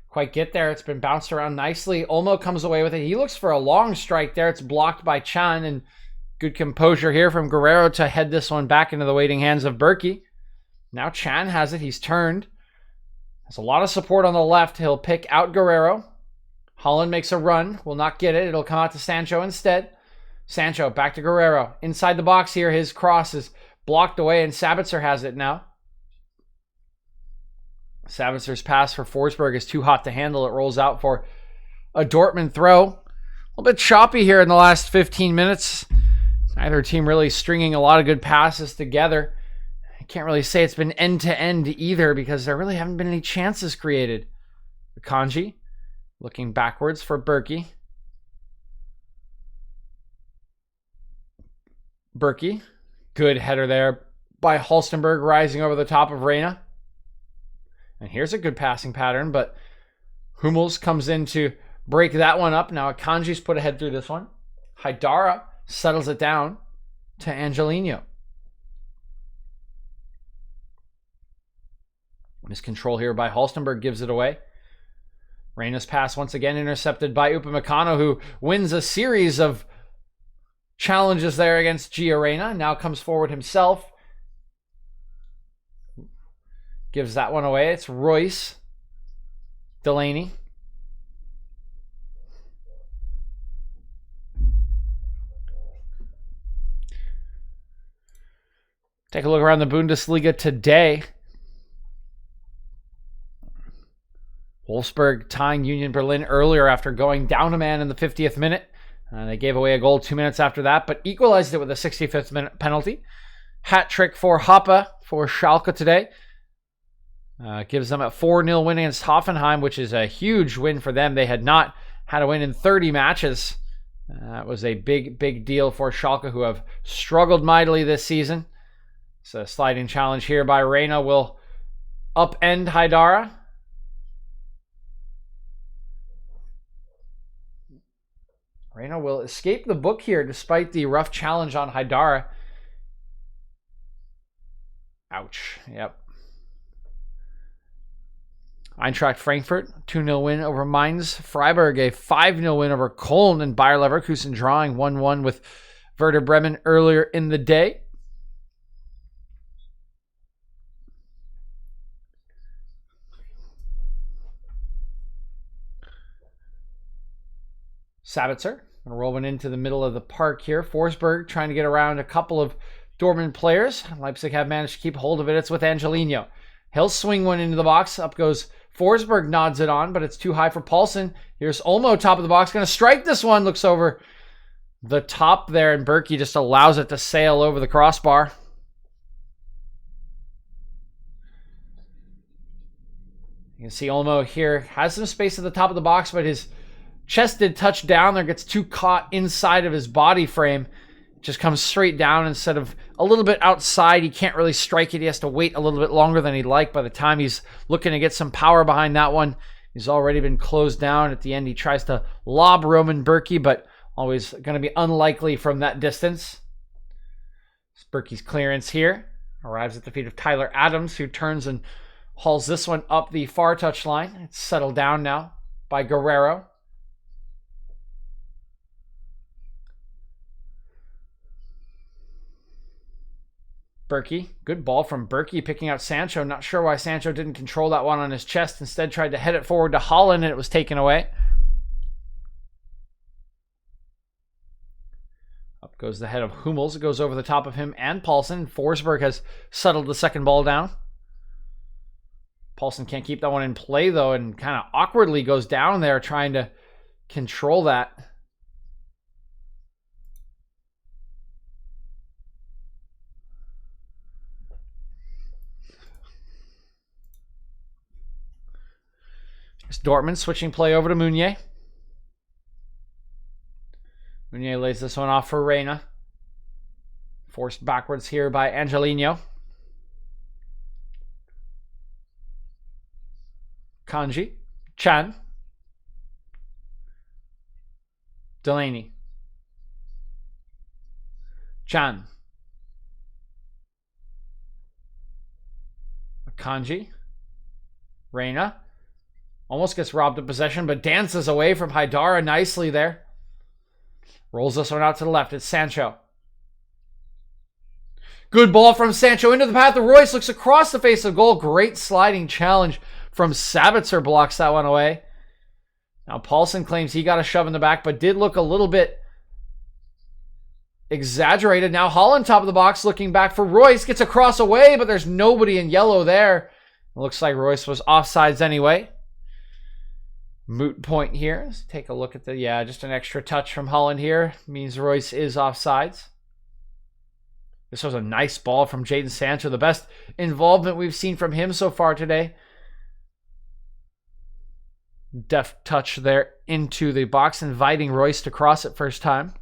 quite get there. It's been bounced around nicely. Olmo comes away with it. He looks for a long strike there. It's blocked by Chan, and good composure here from Guerrero to head this one back into the waiting hands of Berkey. Now Chan has it. He's turned. Has a lot of support on the left. He'll pick out Guerrero. Holland makes a run. Will not get it. It'll come out to Sancho instead. Sancho back to Guerrero. Inside the box here. His cross is blocked away, and Sabitzer has it now. Savitzer's pass for Forsberg is too hot to handle. It rolls out for a Dortmund throw. A little bit choppy here in the last 15 minutes. Neither team really stringing a lot of good passes together. I can't really say it's been end-to-end either because there really haven't been any chances created. Akanji looking backwards for Berkey. Berkey. Good header there by Halstenberg rising over the top of Reina. And here's a good passing pattern, but Hummels comes in to break that one up. Now Akanji's put ahead through this one. Haidara settles it down to Angelino. Miscontrol here by Halstenberg gives it away. Reina's pass once again intercepted by Upamecano, who wins a series of challenges there against Gio Reyna. Now comes forward himself. Gives that one away. It's Royce. Delaney. Take a look around the Bundesliga today. Wolfsburg tying Union Berlin earlier after going down a man in the 50th minute. They gave away a goal 2 minutes after that, but equalized it with a 65th minute penalty. Hat trick for Hoppe for Schalke today. Gives them a 4-0 win against Hoffenheim, which is a huge win for them. They had not had a win in 30 matches. That was a big, big deal for Schalke, who have struggled mightily this season. It's a sliding challenge here by Reina. Will upend Haidara. Reina will escape the book here despite the rough challenge on Haidara. Ouch. Yep. Eintracht Frankfurt, 2-0 win over Mainz. Freiburg, a 5-0 win over Köln, and Bayer Leverkusen drawing 1-1 with Werder Bremen earlier in the day. Sabitzer, going to roll one into the middle of the park here. Forsberg trying to get around a couple of Dortmund players. Leipzig have managed to keep hold of it. It's with Angelino. He'll swing one into the box. Up goes Forsberg, nods it on, but it's too high for Paulsen. Here's Olmo, top of the box, going to strike this one. Looks over the top there, and Berkey just allows it to sail over the crossbar. You can see Olmo here has some space at the top of the box, but his chest did touch down there, gets too caught inside of his body frame. Just comes straight down instead of a little bit outside. He can't really strike it. He has to wait a little bit longer than he'd like. By the time he's looking to get some power behind that one, he's already been closed down. At the end, he tries to lob Roman Berkey, but always going to be unlikely from that distance. Berkey's clearance here arrives at the feet of Tyler Adams, who turns and hauls this one up the far touchline. It's settled down now by Guerrero. Berkey, good ball from Berkey, picking out Sancho. Not sure why Sancho didn't control that one on his chest. Instead tried to head it forward to Holland, and it was taken away. Up goes the head of Hummels. It goes over the top of him and Paulsen. Forsberg has settled the second ball down. Paulsen can't keep that one in play, though, and kind of awkwardly goes down there trying to control that. It's Dortmund switching play over to Meunier. Meunier lays this one off for Reyna. Forced backwards here by Angelino. Kanji. Chan. Delaney. Chan. Kanji. Reyna. Almost gets robbed of possession, but dances away from Haidara nicely there. Rolls this one out to the left. It's Sancho. Good ball from Sancho into the path of Royce. Looks across the face of goal. Great sliding challenge from Sabitzer. Blocks that one away. Now Paulsen claims he got a shove in the back, but did look a little bit exaggerated. Now Holland top of the box looking back for Royce. Gets a cross away, but there's nobody in yellow there. It looks like Royce was offsides anyway. Moot point here. Let's take a look at the, just an extra touch from Holland here. Means Royce is offsides. This was a nice ball from Jadon Sancho. The best involvement we've seen from him so far today. Deft touch there into the box, inviting Royce to cross it first time.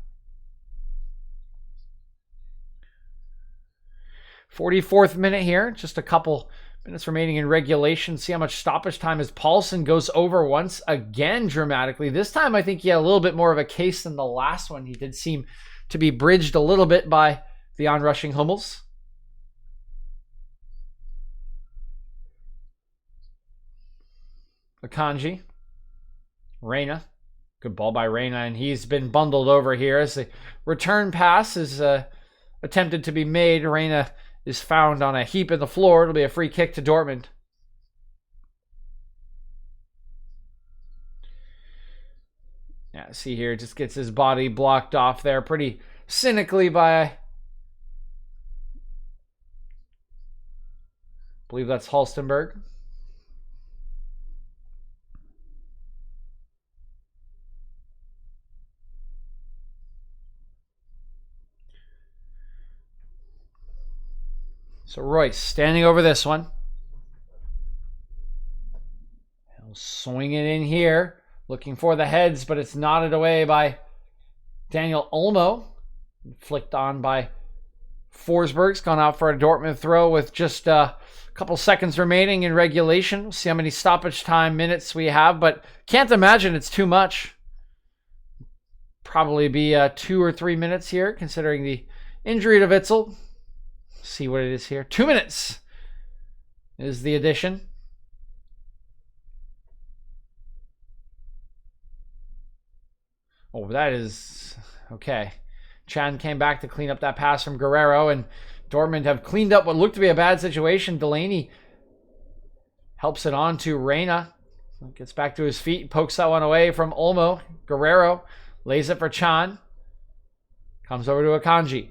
44th minute here. Just a couple minutes remaining in regulation. See how much stoppage time as Paulsen goes over once again dramatically. This time I think he had a little bit more of a case than the last one. He did seem to be bridged a little bit by the onrushing Hummels. Akanji. Reyna. Good ball by Reyna, and he's been bundled over here as the return pass is attempted to be made. Reyna is found on a heap in the floor. It'll be a free kick to Dortmund. Yeah, see here, just gets his body blocked off there pretty cynically by, I believe that's Halstenberg. So Royce standing over this one. He'll swing it in here, looking for the heads, but it's nodded away by Daniel Olmo. Flicked on by Forsberg's gone out for a Dortmund throw with just a couple seconds remaining in regulation. We'll see how many stoppage time minutes we have, but can't imagine it's too much. Probably be 2 or 3 minutes here, considering the injury to Witzel. See what it is here. 2 minutes is the addition. Oh, that is okay. Chan came back to clean up that pass from Guerrero, and Dortmund have cleaned up what looked to be a bad situation. Delaney helps it on to Reyna. Gets back to his feet, pokes that one away from Olmo. Guerrero lays it for Chan. Comes over to Akanji.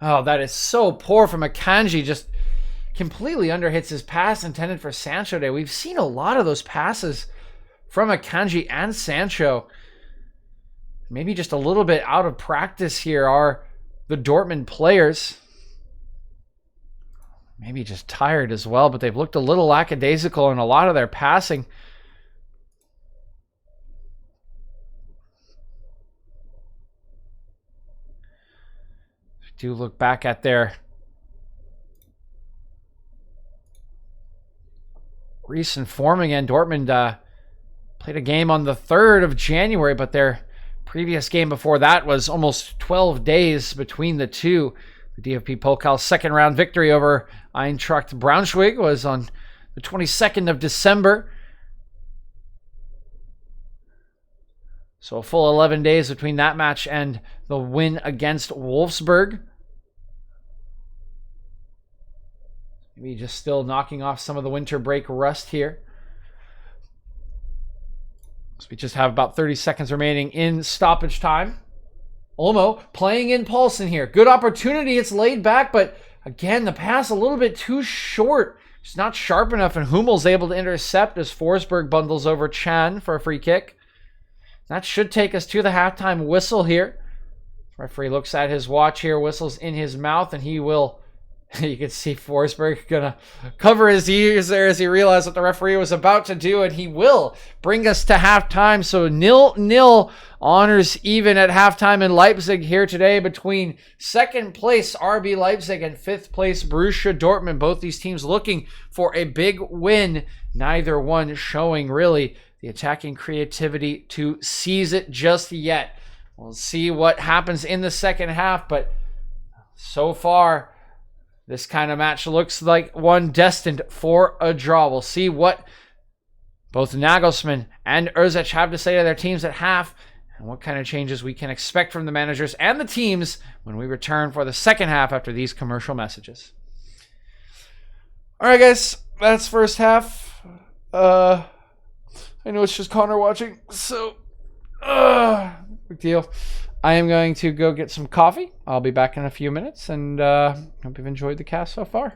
Oh, that is so poor from Akanji. Just completely underhits his pass intended for Sancho today. We've seen a lot of those passes from Akanji and Sancho. Maybe just a little bit out of practice here are the Dortmund players. maybe just tired as well, but they've looked a little lackadaisical in a lot of their passing. Do look back at their recent form again. Dortmund played a game on the 3rd of January, but their previous game before that was almost 12 days between the two. The DFB Pokal second round victory over Eintracht Braunschweig was on the 22nd of December. So a full 11 days between that match and the win against Wolfsburg. Maybe just still knocking off some of the winter break rust here. So we just have about 30 seconds remaining in stoppage time. Olmo playing in Paulson here. Good opportunity. It's laid back, but again, the pass a little bit too short. It's not sharp enough, and Hummel's able to intercept as Forsberg bundles over Chan for a free kick. That should take us to the halftime whistle here. Referee looks at his watch here, whistles in his mouth, and he will... You can see Forsberg gonna cover his ears there as he realized what the referee was about to do, and he will bring us to halftime. So 0-0 honors even at halftime in Leipzig here today between second place RB Leipzig and fifth place Borussia Dortmund. Both these teams looking for a big win. Neither one showing really the attacking creativity to seize it just yet. We'll see what happens in the second half, but so far, this kind of match looks like one destined for a draw. We'll see what both Nagelsmann and Urzic have to say to their teams at half and what kind of changes we can expect from the managers and the teams when we return for the second half after these commercial messages. All right, guys, that's first half. I know it's just Connor watching, so big deal. I am going to go get some coffee. I'll be back in a few minutes, and hope you've enjoyed the cast so far.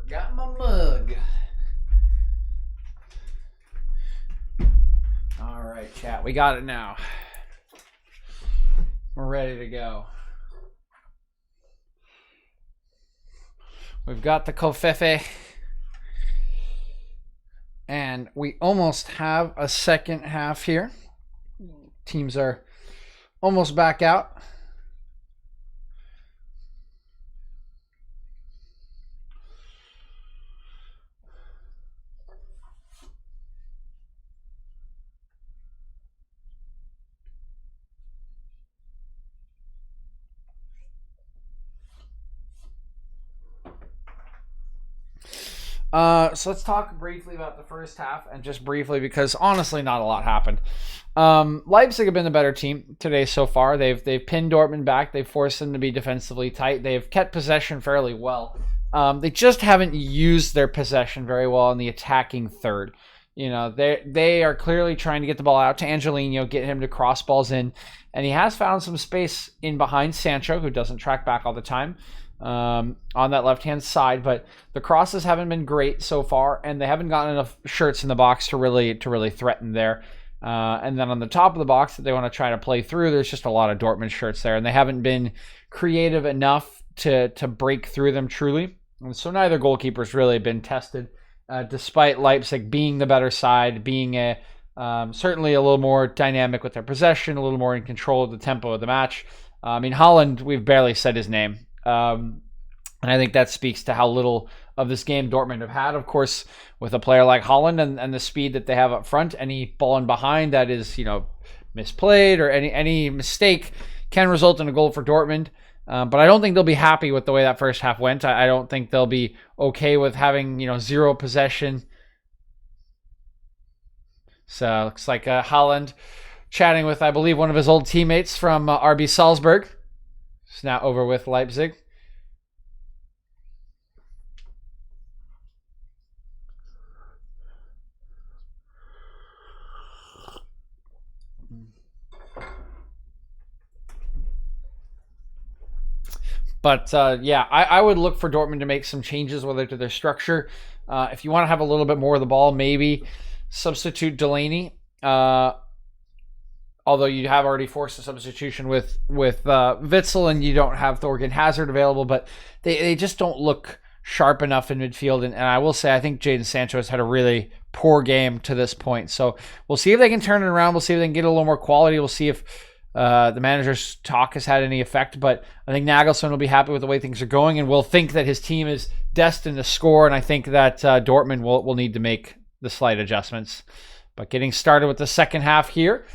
Forgot my mug. All right, chat. We got it now. We're ready to go. We've got the Kofefe. And we almost have a second half here. Teams are almost back out. So let's talk briefly about the first half, and just briefly because honestly not a lot happened. Leipzig have been the better team today so far. They've pinned Dortmund back. They've forced them to be defensively tight. They've kept possession fairly well. They just haven't used their possession very well in the attacking third. You know, they are clearly trying to get the ball out to Angelino, get him to cross balls in, and he has found some space in behind Sancho, who doesn't track back all the time. On that left-hand side, but the crosses haven't been great so far, and they haven't gotten enough shirts in the box to really threaten there. And then on the top of the box that they want to try to play through, there's just a lot of Dortmund shirts there, and they haven't been creative enough to break through them truly. And so neither goalkeeper's really been tested, despite Leipzig being the better side, being certainly a little more dynamic with their possession, a little more in control of the tempo of the match. I mean, Haaland, we've barely said his name. And I think that speaks to how little of this game Dortmund have had. Of course, with a player like Haaland and the speed that they have up front, any ball in behind that is, misplayed or any mistake can result in a goal for Dortmund. But I don't think they'll be happy with the way that first half went. I don't think they'll be okay with having, zero possession. So it looks like Haaland chatting with, I believe, one of his old teammates from RB Salzburg. It's now over with Leipzig. But I would look for Dortmund to make some changes, whether to their structure. If you want to have a little bit more of the ball, maybe substitute Delaney. Although you have already forced a substitution with Witsel, and you don't have Thorgan Hazard available, but they just don't look sharp enough in midfield. And I will say, I think Jadon Sancho has had a really poor game to this point. So we'll see if they can turn it around. We'll see if they can get a little more quality. We'll see if the manager's talk has had any effect. But I think Nagelsmann will be happy with the way things are going, and will think that his team is destined to score. And I think that Dortmund will need to make the slight adjustments. But getting started with the second half here.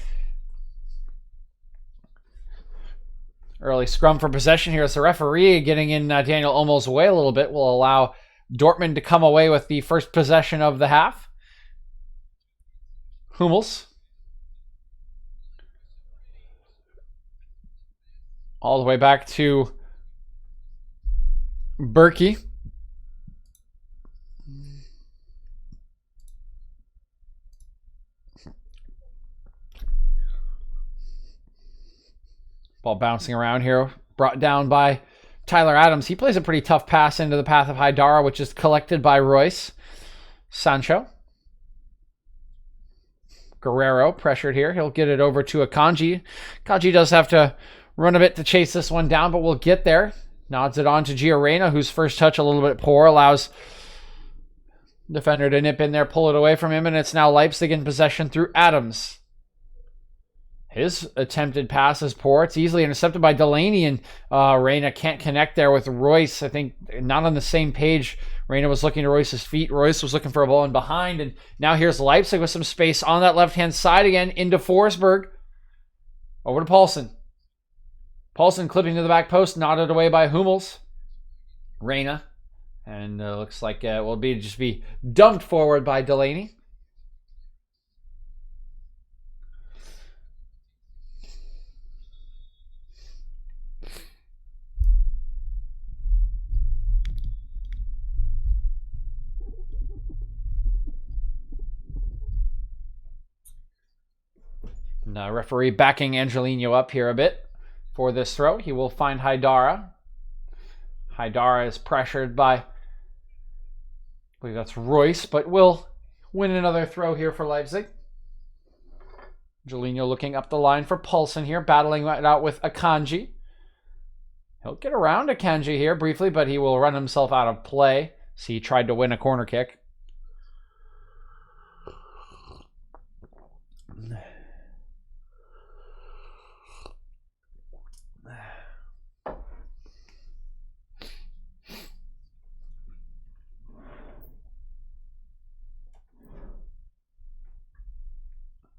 Early scrum for possession here. As the referee getting in Daniel Olmo's way a little bit will allow Dortmund to come away with the first possession of the half. Hummels. All the way back to Berkey. Ball bouncing around here, brought down by Tyler Adams. He plays a pretty tough pass into the path of Haidara, which is collected by Royce. Sancho. Guerrero pressured here. He'll get it over to Akanji. Akanji does have to run a bit to chase this one down, but we'll get there. Nods it on to Gio Reyna, whose first touch a little bit poor. Allows defender to nip in there, pull it away from him, and it's now Leipzig in possession through Adams. His attempted pass is poor. It's easily intercepted by Delaney, and Reyna can't connect there with Royce. I think not on the same page. Reyna was looking to Royce's feet. Royce was looking for a ball in behind, and now here's Leipzig with some space on that left-hand side again into Forsberg. Over to Paulsen. Paulsen clipping to the back post, nodded away by Hummels. Reyna. And looks like it will just be dumped forward by Delaney. And referee backing Angelino up here a bit for this throw. He will find Haidara. Haidara is pressured by believe that's Royce, but will win another throw here for Leipzig. Angelino looking up the line for Paulsen here, battling it out with Akanji. He'll get around Akanji here briefly, but he will run himself out of play. See, he tried to win a corner kick.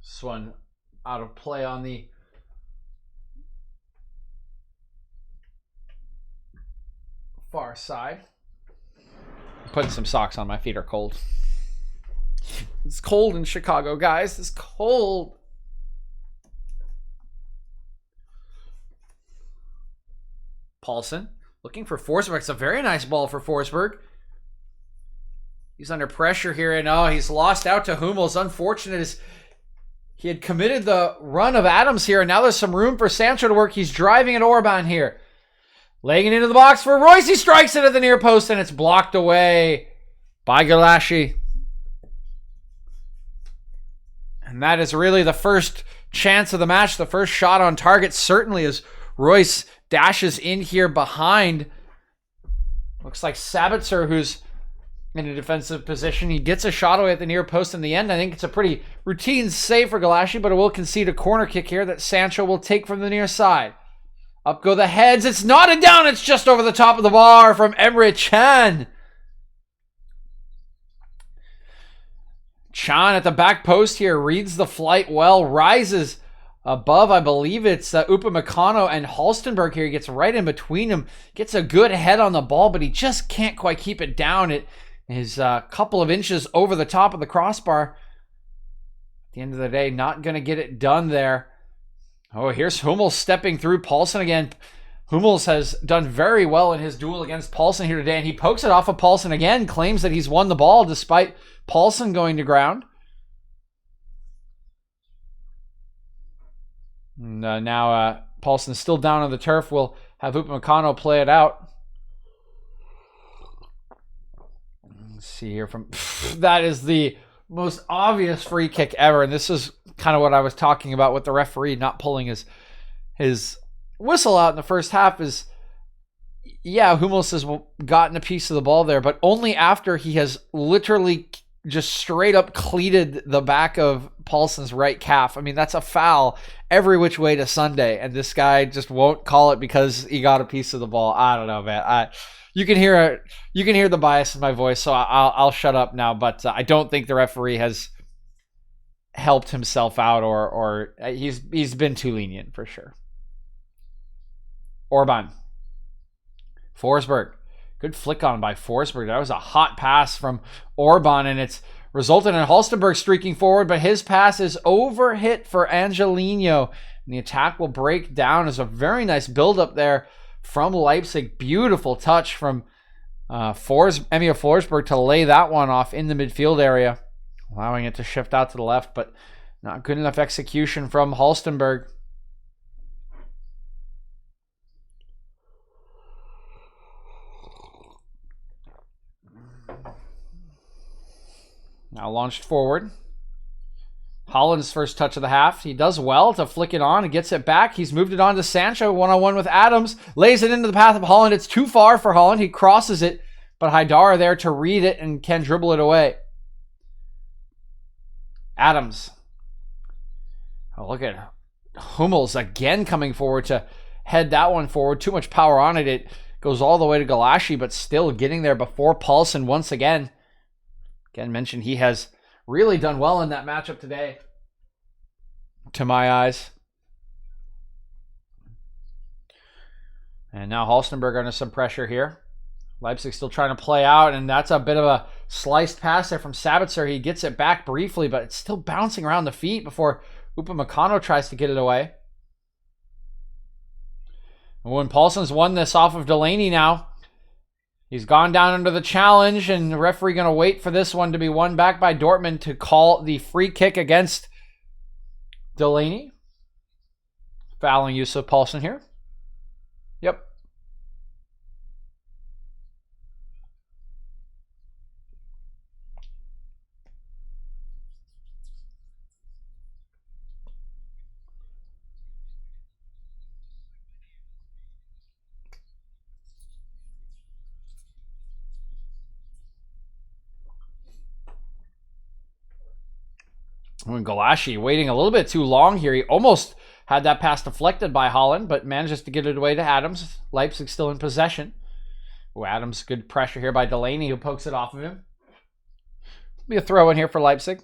This one out of play on the far side. I'm putting some socks on. My feet are cold. It's cold in Chicago, guys. It's cold. Paulsen looking for Forsberg. It's a very nice ball for Forsberg. He's under pressure here, and he's lost out to Hummels. Unfortunate is he had committed the run of Adams here, and now there's some room for Sancho to work. He's driving at Orban here. Laying it into the box for Royce. He strikes it at the near post, and it's blocked away by Galashi. And that is really the first chance of the match, the first shot on target, certainly, as Royce dashes in here behind. Looks like Sabitzer, who's in a defensive position. He gets a shot away at the near post in the end. I think it's a pretty routine save for Galashi, but it will concede a corner kick here that Sancho will take from the near side. Up go the heads. It's knotted down. It's just over the top of the bar from Emre Can. Can at the back post here reads the flight well, rises above. I believe it's Upamecano and Halstenberg here. He gets right in between them, gets a good head on the ball, but he just can't quite keep it down. It is a couple of inches over the top of the crossbar. At the end of the day, not going to get it done there. Oh, here's Hummels stepping through Paulsen again. Hummels has done very well in his duel against Paulsen here today, and he pokes it off of Paulsen again, claims that he's won the ball despite Paulsen going to ground. And now Paulsen's still down on the turf. We'll have Upamecano play it out. Let's see here from... That is the most obvious free kick ever, and this is kind of what I was talking about with the referee not pulling his whistle out in the first half. Is, yeah, Hummels has gotten a piece of the ball there, but only after he has literally just straight up cleated the back of Paulsen's right calf. I mean, that's a foul every which way to Sunday, and this guy just won't call it because he got a piece of the ball. I don't know, man. You can hear the bias in my voice, so I'll shut up now. But I don't think the referee has helped himself out, or he's been too lenient for sure. Orban. Forsberg. Good flick on by Forsberg. That was a hot pass from Orban, and it's resulted in Halstenberg streaking forward, but his pass is overhit for Angelino, and the attack will break down. As a very nice build-up there from Leipzig. Beautiful touch from Emil Forsberg to lay that one off in the midfield area, allowing it to shift out to the left, but not good enough execution from Halstenberg. Now launched forward. Holland's first touch of the half. He does well to flick it on and gets it back. He's moved it on to Sancho, one-on-one with Adams. Lays it into the path of Holland. It's too far for Holland. He crosses it, but Haidara there to read it and can dribble it away. Adams. Oh, look at Hummels again coming forward to head that one forward. Too much power on it. It goes all the way to Galashi, but still getting there before Paulsen once again. Again, mentioned he has really done well in that matchup today, to my eyes. And now Halstenberg under some pressure here. Leipzig still trying to play out, and that's a bit of a sliced pass there from Sabitzer. He gets it back briefly, but it's still bouncing around the feet before Upamecano tries to get it away. And when Paulsen's won this off of Delaney now, he's gone down under the challenge, and the referee going to wait for this one to be won back by Dortmund to call the free kick against Delaney. Fouling use of Paulsen here. Yep. When Galashi waiting a little bit too long here. He almost had that pass deflected by Holland, but manages to get it away to Adams. Leipzig still in possession. Ooh, Adams, good pressure here by Delaney, who pokes it off of him. Be a throw in here for Leipzig.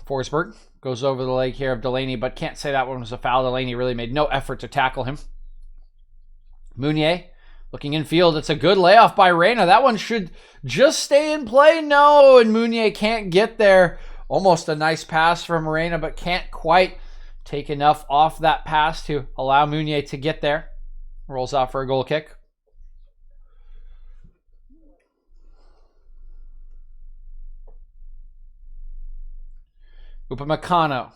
Forsberg goes over the leg here of Delaney, but can't say that one was a foul. Delaney really made no effort to tackle him. Meunier looking infield. It's a good layoff by Reyna. That one should just stay in play. No, and Meunier can't get there. Almost a nice pass from Reyna, but can't quite take enough off that pass to allow Meunier to get there. Rolls out for a goal kick. Upamecano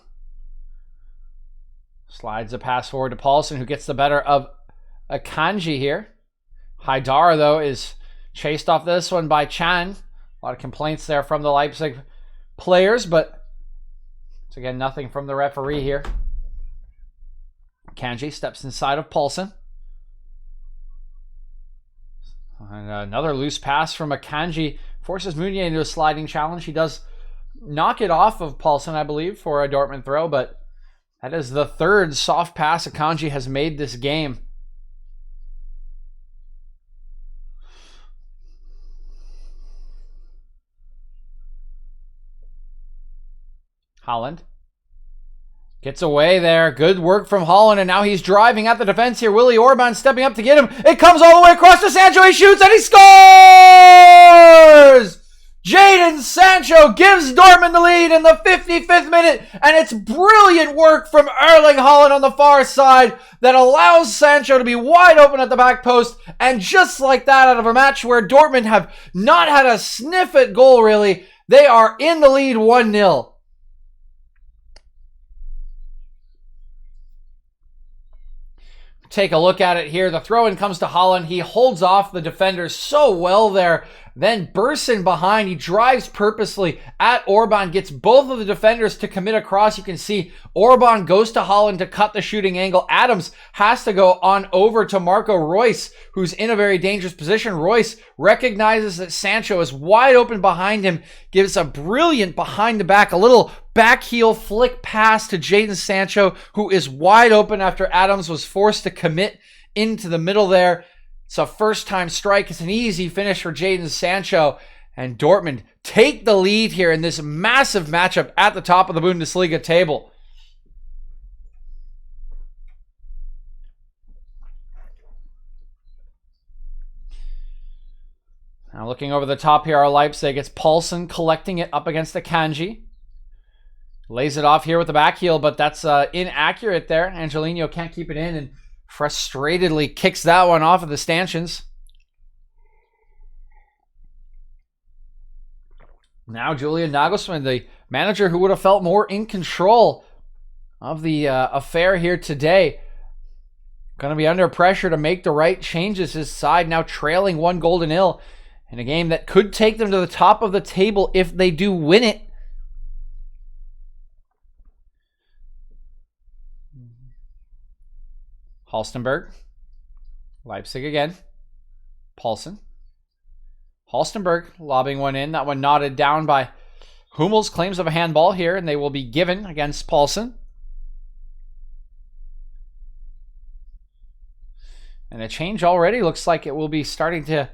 slides a pass forward to Paulson, who gets the better of Akanji here. Haidara, though, is chased off this one by Chan. A lot of complaints there from the Leipzig players, but it's again nothing from the referee here. Akanji steps inside of Paulson. And another loose pass from Akanji forces Meunier into a sliding challenge. He does knock it off of Paulson, I believe, for a Dortmund throw, but that is the third soft pass Akanji has made this game. Holland gets away there. Good work from Holland, and now he's driving at the defense here. Willy Orban stepping up to get him. It comes all the way across to Sancho. He shoots and he scores! Jadon Sancho gives Dortmund the lead in the 55th minute, and it's brilliant work from Erling Haaland on the far side that allows Sancho to be wide open at the back post, and just like that, out of a match where Dortmund have not had a sniff at goal really, they are in the lead 1-0. Take a look at it here. The throw-in comes to Haaland. He holds off the defenders so well there, then bursts in behind. He drives purposely at Orban, gets both of the defenders to commit a cross. You can see Orban goes to Haaland to cut the shooting angle. Adams has to go on over to Marco Reus, who's in a very dangerous position. Reus recognizes that Sancho is wide open behind him, gives a brilliant behind the back, a little back heel flick pass to Jadon Sancho, who is wide open after Adams was forced to commit into the middle there. It's a first-time strike. It's an easy finish for Jadon Sancho. And Dortmund take the lead here in this massive matchup at the top of the Bundesliga table. Now looking over the top here are Leipzig. It's Paulson collecting it up against Akanji. Lays it off here with the back heel, but that's inaccurate there. Angelino can't keep it in and frustratedly kicks that one off of the stanchions. Now Julian Nagelsmann, the manager who would have felt more in control of the affair here today, going to be under pressure to make the right changes. His side now trailing 1-0 in a game that could take them to the top of the table if they do win it. Halstenberg. Leipzig again. Paulson. Halstenberg lobbing one in. That one nodded down by Hummels. Claims of a handball here, and they will be given against Paulson. And a change already looks like it will be starting to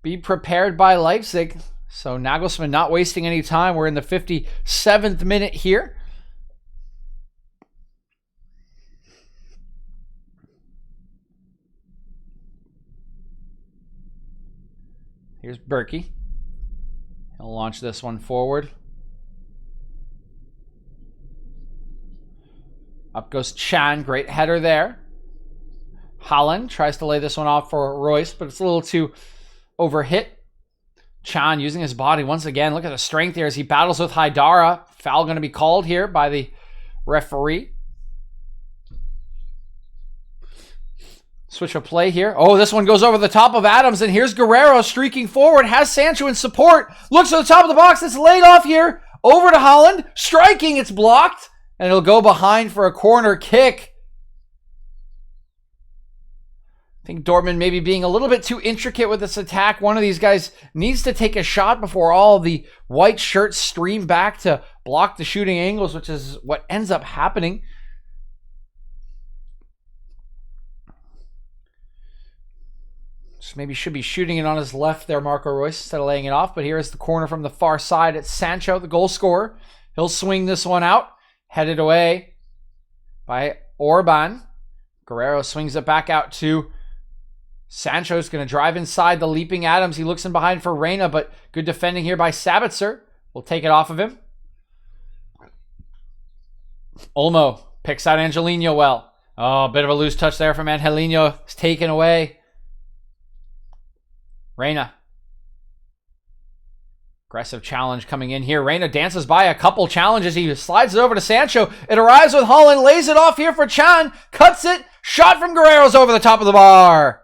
be prepared by Leipzig. So Nagelsmann not wasting any time. We're in the 57th minute here. Here's Berkey. He'll launch this one forward. Up goes Chan. Great header there. Haaland tries to lay this one off for Reus, but it's a little too overhit. Chan using his body once again. Look at the strength here as he battles with Haidara. Foul going to be called here by the referee. Switch of play here. Oh, this one goes over the top of Adams, and here's Guerrero streaking forward, has Sancho in support, looks to the top of the box, it's laid off here, over to Haaland, striking, it's blocked, and it'll go behind for a corner kick. I think Dortmund maybe being a little bit too intricate with this attack. One of these guys needs to take a shot before all the white shirts stream back to block the shooting angles, which is what ends up happening. So maybe should be shooting it on his left there, Marco Reus, instead of laying it off. But here is the corner from the far side. It's Sancho, the goal scorer. He'll swing this one out. Headed away by Orban. Guerrero swings it back out to Sancho's going to drive inside the leaping Adams. He looks in behind for Reyna, but good defending here by Sabitzer. We'll take it off of him. Olmo picks out Angelino well. Oh, a bit of a loose touch there from Angelino. It's taken away. Reyna. Aggressive challenge coming in here. Reyna dances by a couple challenges. He slides it over to Sancho. It arrives with Haaland. Lays it off here for Chan. Cuts it. Shot from Guerrero's over the top of the bar.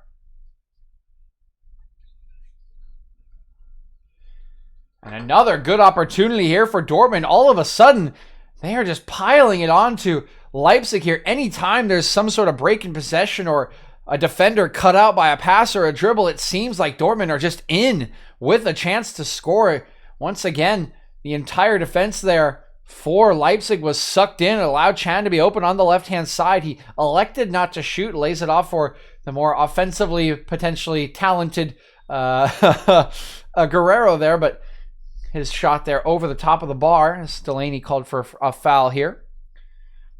And another good opportunity here for Dortmund. All of a sudden, they are just piling it on to Leipzig here. Anytime there's some sort of break in possession or a defender cut out by a pass or a dribble, it seems like Dortmund are just in with a chance to score. Once again, the entire defense there for Leipzig was sucked in, allowed Chan to be open on the left-hand side. He elected not to shoot, lays it off for the more offensively, potentially talented Guerrero there, but his shot there over the top of the bar. Delaney called for a foul here.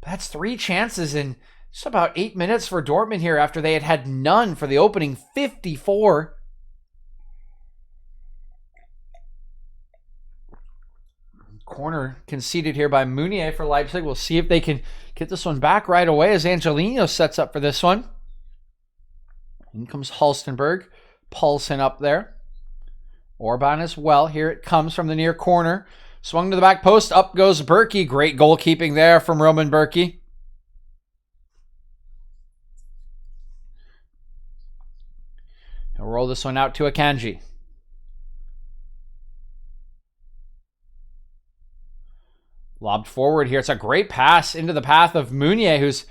That's 3 chances in just about 8 minutes for Dortmund here after they had none for the opening 54. Corner conceded here by Meunier for Leipzig. We'll see if they can get this one back right away as Angelino sets up for this one. In comes Halstenberg. Paulsen up there. Orban as well. Here it comes from the near corner. Swung to the back post. Up goes Berkey. Great goalkeeping there from Roman Berkey. He'll roll this one out to Akanji. Lobbed forward here. It's a great pass into the path of Meunier, who's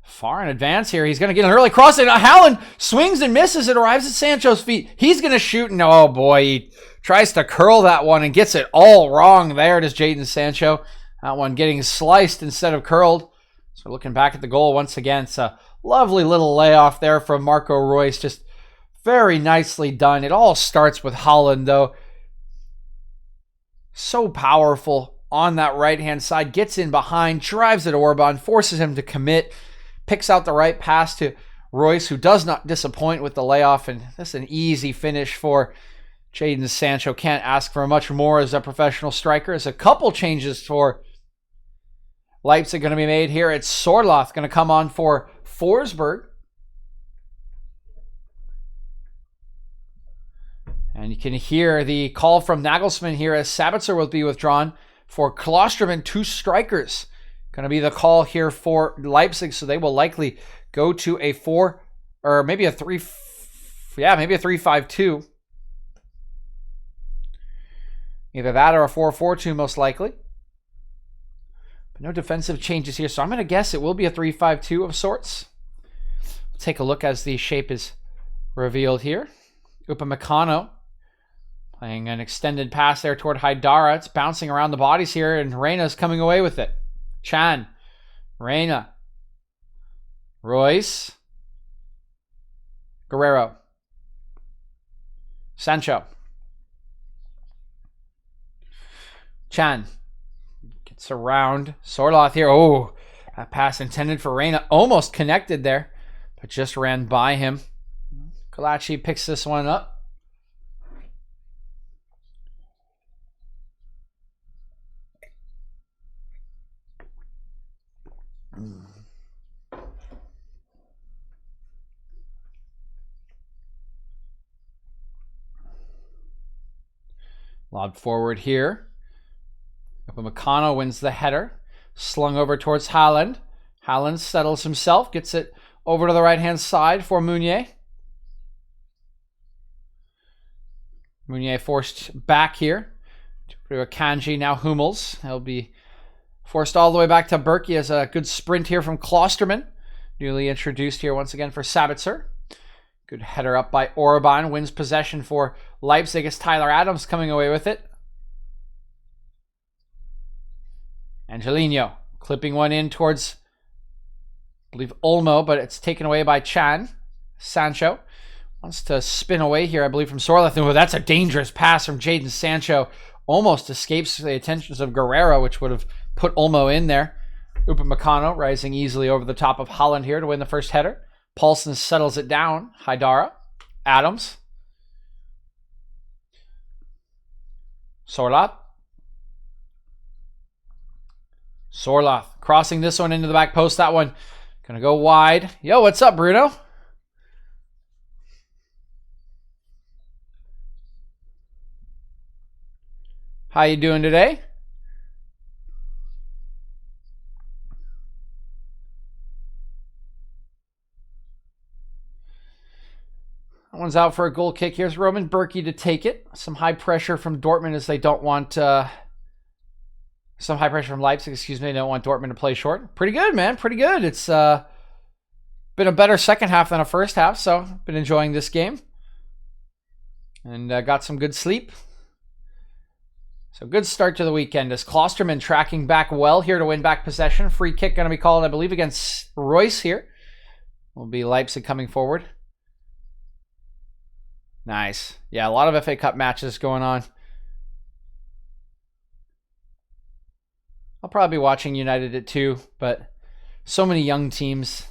far in advance here. He's going to get an early cross. And Haaland swings and misses. It arrives at Sancho's feet. He's going to shoot. And oh boy, he tries to curl that one and gets it all wrong. There it is, Jadon Sancho. That one getting sliced instead of curled. So looking back at the goal once again. It's a lovely little layoff there from Marco Reus. Just very nicely done. It all starts with Haaland, though. So powerful on that right-hand side. Gets in behind, drives at Orban, forces him to commit, picks out the right pass to Reus, who does not disappoint with the layoff, and that's an easy finish for Jadon Sancho. Can't ask for much more as a professional striker. There's a couple changes for Leipzig going to be made here. It's Sorloth going to come on for Forsberg. And you can hear the call from Nagelsmann here as Sabitzer will be withdrawn for Klosterman. 2 strikers. Going to be the call here for Leipzig, so they will likely go to a 4 or maybe a 3. Yeah, maybe a 3-5-2. Either that or a 4-4-2 most likely. But no defensive changes here, so I'm going to guess it will be a 3-5-2 of sorts. We'll take a look as the shape is revealed here. Upamecano playing an extended pass there toward Haidara. It's bouncing around the bodies here, and Reyna's coming away with it. Chan, Reyna, Reus, Guerrero, Sancho, Chan gets around Sorloth here. Oh, that pass intended for Reyna, almost connected there, but just ran by him. Kalachi picks this one up. Lobbed forward here. Upamecano wins the header. Slung over towards Haaland. Haaland settles himself. Gets it over to the right-hand side for Meunier. Meunier forced back here. To Akanji, now Hummels. He'll be forced all the way back to Berkey as a good sprint here from Klosterman. Newly introduced here once again for Sabitzer. Good header up by Orban. Wins possession for Leipzig as Tyler Adams coming away with it. Angelino clipping one in towards, I believe, Olmo, but it's taken away by Sancho wants to spin away here, I believe, from Sorloth. Oh, that's a dangerous pass from Jadon Sancho. Almost escapes the attentions of Guerrero, which would have put Olmo in there. Upamecano rising easily over the top of Haaland here to win the first header. Paulson settles it down. Haidara. Adams. Sorloth crossing this one into the back post. That one gonna go wide. Yo, what's up, Bruno? How you doing today? That one's out for a goal kick. Here's Roman Berkey to take it. Some high pressure from Dortmund as they don't want... some high pressure from Leipzig, excuse me. They don't want Dortmund to play short. Pretty good, man. Pretty good. It's been a better second half than a first half, so been enjoying this game. And got some good sleep. So good start to the weekend as Klosterman tracking back well here to win back possession. Free kick going to be called, I believe, against Royce here. Will be Leipzig coming forward. Nice. Yeah, a lot of FA Cup matches going on. I'll probably be watching United at 2, but so many young teams.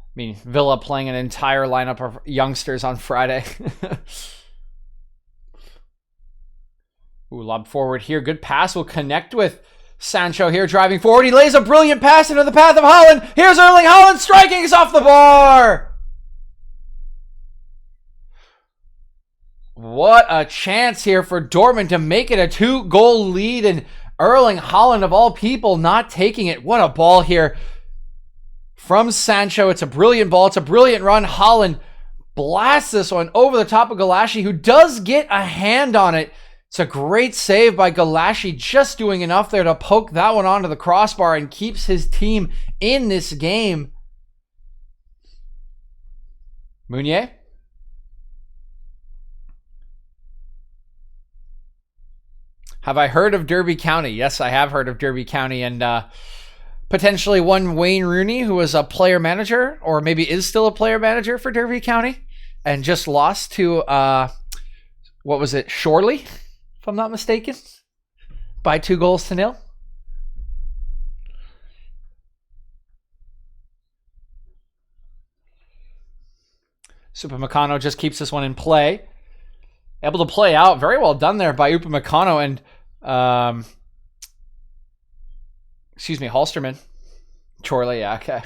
I mean, Villa playing an entire lineup of youngsters on Friday. Ooh, lob forward here. Good pass will connect with Sancho here driving forward. He lays a brilliant pass into the path of Haaland. Here's Erling Haaland striking. He's off the bar. What a chance here for Dortmund to make it a 2-goal lead, and Erling Haaland, of all people, not taking it. What a ball here from Sancho. It's a brilliant ball. It's a brilliant run. Haaland blasts this one over the top of Gulaschi, who does get a hand on it. It's a great save by Gulaschi, just doing enough there to poke that one onto the crossbar and keeps his team in this game. Meunier. Have I heard of Derby County? Yes, I have heard of Derby County, and potentially one Wayne Rooney, who was a player manager, or maybe is still a player manager for Derby County, and just lost to, what was it, Shorley, if I'm not mistaken, by 2-0. Upamecano just keeps this one in play. Able to play out. Very well done there by Upamecano and, Halsterman. Chorley, yeah, okay.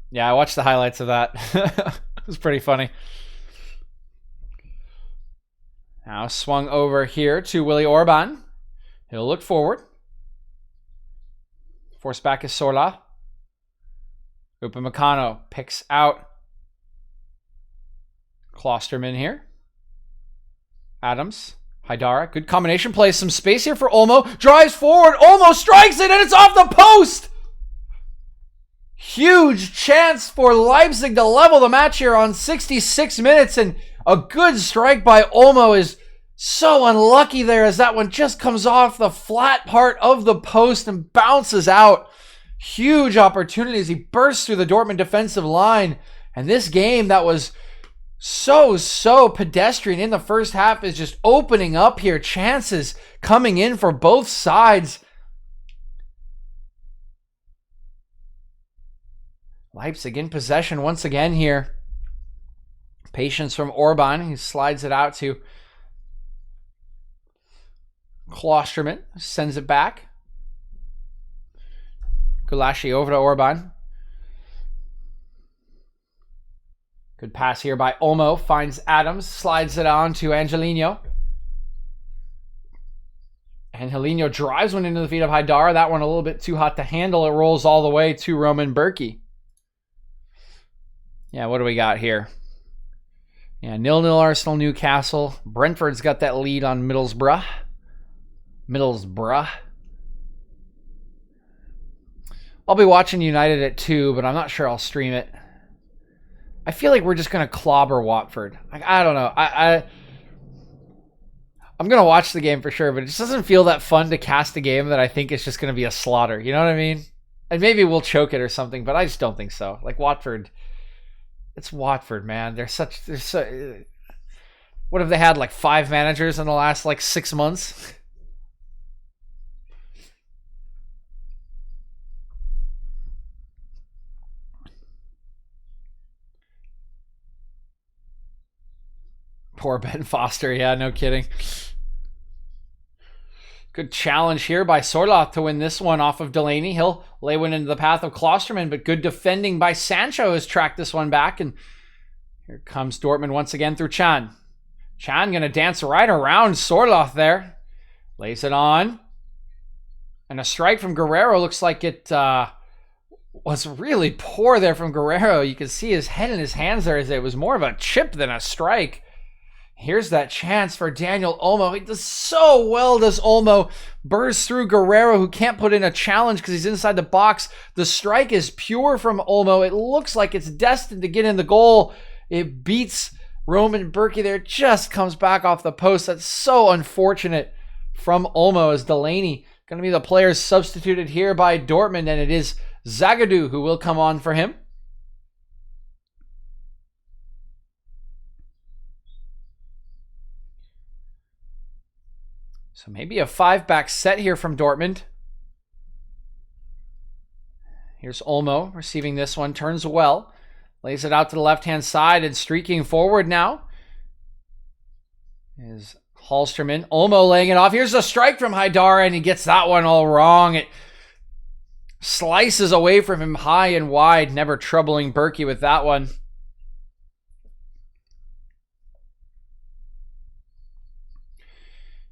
Yeah, I watched the highlights of that. It was pretty funny. Now swung over here to Willy Orban. He'll look forward. Force back is Sorloth. Upamecano picks out Klosterman here. Adams. Haidara. Good combination play. Some space here for Olmo. Drives forward. Olmo strikes it, and it's off the post! Huge chance for Leipzig to level the match here on 66 minutes, and a good strike by Olmo is so unlucky there as that one just comes off the flat part of the post and bounces out. Huge opportunity as he bursts through the Dortmund defensive line. And this game that was so pedestrian in the first half is just opening up here. Chances coming in for both sides. Leipzig in possession once again here. Patience from Orban. He slides it out to Klosterman. Sends it back. Gulaschi over to Orban. Good pass here by Olmo. Finds Adams. Slides it on to Angelino. Angelino drives one into the feet of Haidara. That one a little bit too hot to handle. It rolls all the way to Roman Berkey. Yeah, what do we got here? Yeah, 0-0 Arsenal, Newcastle. Brentford's got that lead on Middlesbrough. I'll be watching United at 2, but I'm not sure I'll stream it. I feel like we're just going to clobber Watford. Like, I don't know. I'm going to watch the game for sure, but it just doesn't feel that fun to cast a game that I think is just going to be a slaughter. You know what I mean? And maybe we'll choke it or something, but I just don't think so. Like Watford, it's Watford, man. They're so, what have they had, like 5 managers in the last like 6 months? Poor Ben Foster. Yeah, no kidding. Good challenge here by Sorloth to win this one off of Delaney. He'll lay one into the path of Klosterman, but good defending by Sancho has tracked this one back. And here comes Dortmund once again through Chan. Chan going to dance right around Sorloth there. Lays it on. And a strike from Guerrero. Looks like it was really poor there from Guerrero. You can see his head in his hands there as it was more of a chip than a strike. Here's that chance for Daniel Olmo. He does so well, does Olmo. Bursts through Guerrero, who can't put in a challenge because he's inside the box. The strike is pure from Olmo. It looks like it's destined to get in the goal. It beats Roman Berkey there. Just comes back off the post. That's so unfortunate from Olmo, as Delaney going to be the player substituted here by Dortmund, and it is Zagadou who will come on for him. So maybe a 5-back set here from Dortmund. Here's Olmo receiving this one. Turns well. Lays it out to the left-hand side and streaking forward now is Hallström. Olmo laying it off. Here's a strike from Haidara, and he gets that one all wrong. It slices away from him high and wide, never troubling Berkey with that one.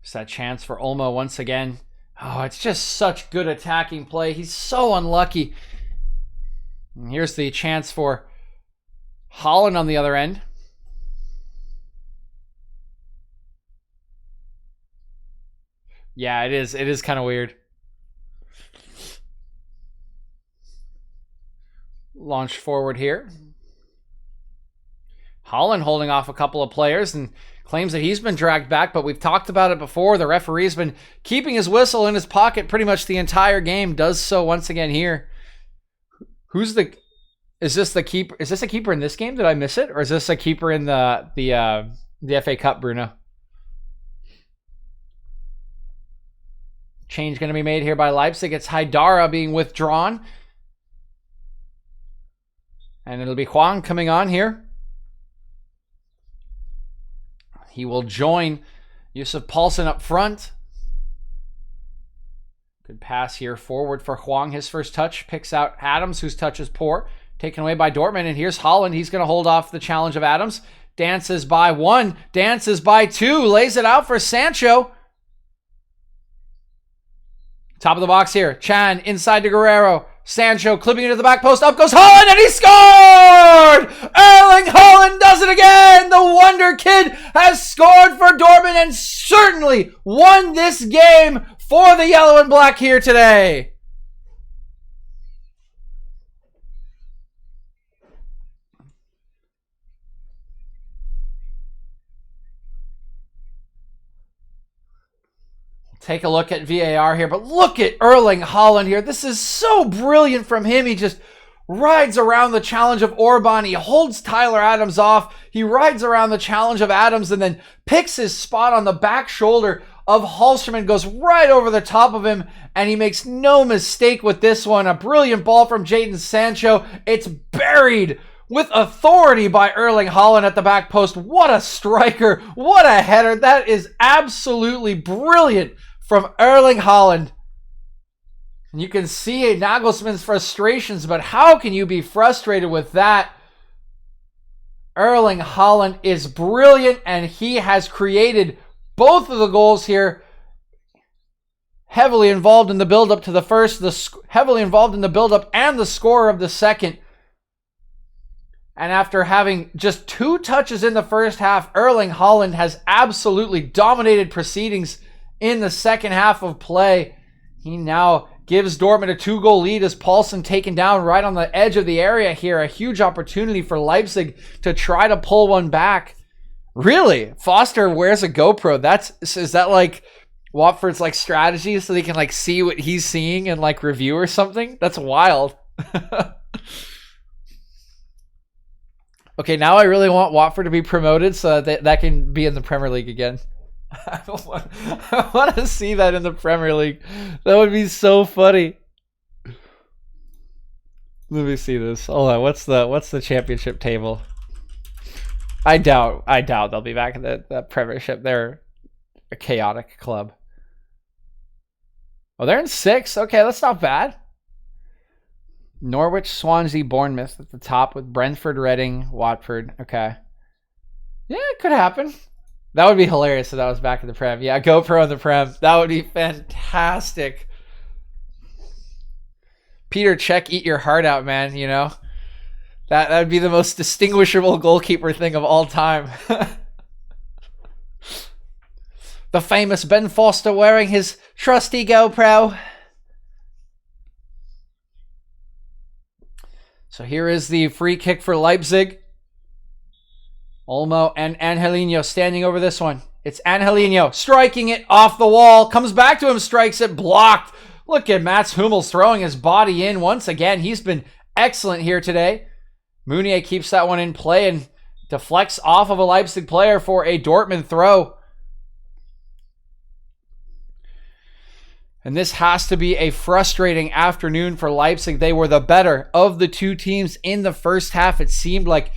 It's that chance for Olmo once again. Oh, it's just such good attacking play. He's so unlucky. And here's the chance for Holland on the other end. Yeah, it is. It is kind of weird. Launched forward here. Holland holding off a couple of players and claims that he's been dragged back, but we've talked about it before. The referee's been keeping his whistle in his pocket pretty much the entire game. Does so once again here. Is this the keeper? Is this a keeper in this game? Did I miss it? Or is this a keeper in the FA Cup, Bruno? Change going to be made here by Leipzig. It's Haidara being withdrawn. And it'll be Huang coming on here. He will join Yusuf Paulsen up front. Good pass here forward for Huang. His first touch picks out Adams, whose touch is poor. Taken away by Dortmund. And here's Holland. He's going to hold off the challenge of Adams. Dances by one. Dances by two. Lays it out for Sancho. Top of the box here. Chan inside to Guerrero. Sancho clipping into the back post. Up goes Holland, and he scored! Erling Haaland does it again! The Wonder Kid has scored for Dortmund and certainly won this game for the Yellow and Black here today. Take a look at VAR here, but look at Erling Haaland here. This is so brilliant from him. He just rides around the challenge of Orban. He holds Tyler Adams off. He rides around the challenge of Adams and then picks his spot on the back shoulder of Hallström and goes right over the top of him, and he makes no mistake with this one. A brilliant ball from Jadon Sancho. It's buried with authority by Erling Haaland at the back post. What a striker. What a header. That is absolutely brilliant from Erling Haaland. And you can see Nagelsmann's frustrations, but how can you be frustrated with that? Erling Haaland is brilliant, and he has created both of the goals here. Heavily involved in the build-up to the first, heavily involved in the build-up and the scorer of the second. And after having just 2 touches in the first half, Erling Haaland has absolutely dominated proceedings in the second half of play. He now gives Dortmund a 2-goal lead as Paulsen taken down right on the edge of the area here. A huge opportunity for Leipzig to try to pull one back. Really? Foster wears a GoPro. Is that like Watford's like strategy so they can like see what he's seeing and like review or something? That's wild. Okay, now I really want Watford to be promoted so that can be in the Premier League again. I want to see that in the Premier League. That would be so funny. Let me see this. Hold on. What's the championship table? I doubt they'll be back in the Premiership. They're a chaotic club. Oh, they're in 6th. Okay, that's not bad. Norwich, Swansea, Bournemouth at the top with Brentford, Reading, Watford. Okay. Yeah, it could happen. That would be hilarious if that was back in the Prem. Yeah, GoPro in the Prem. That would be fantastic. Peter Cech, eat your heart out, man, you know? That would be the most distinguishable goalkeeper thing of all time. The famous Ben Foster wearing his trusty GoPro. So here is the free kick for Leipzig. Olmo and Angelino standing over this one. It's Angelino striking it off the wall. Comes back to him, strikes it, blocked. Look at Mats Hummels throwing his body in once again. He's been excellent here today. Meunier keeps that one in play and deflects off of a Leipzig player for a Dortmund throw. And this has to be a frustrating afternoon for Leipzig. They were the better of the two teams in the first half. It seemed like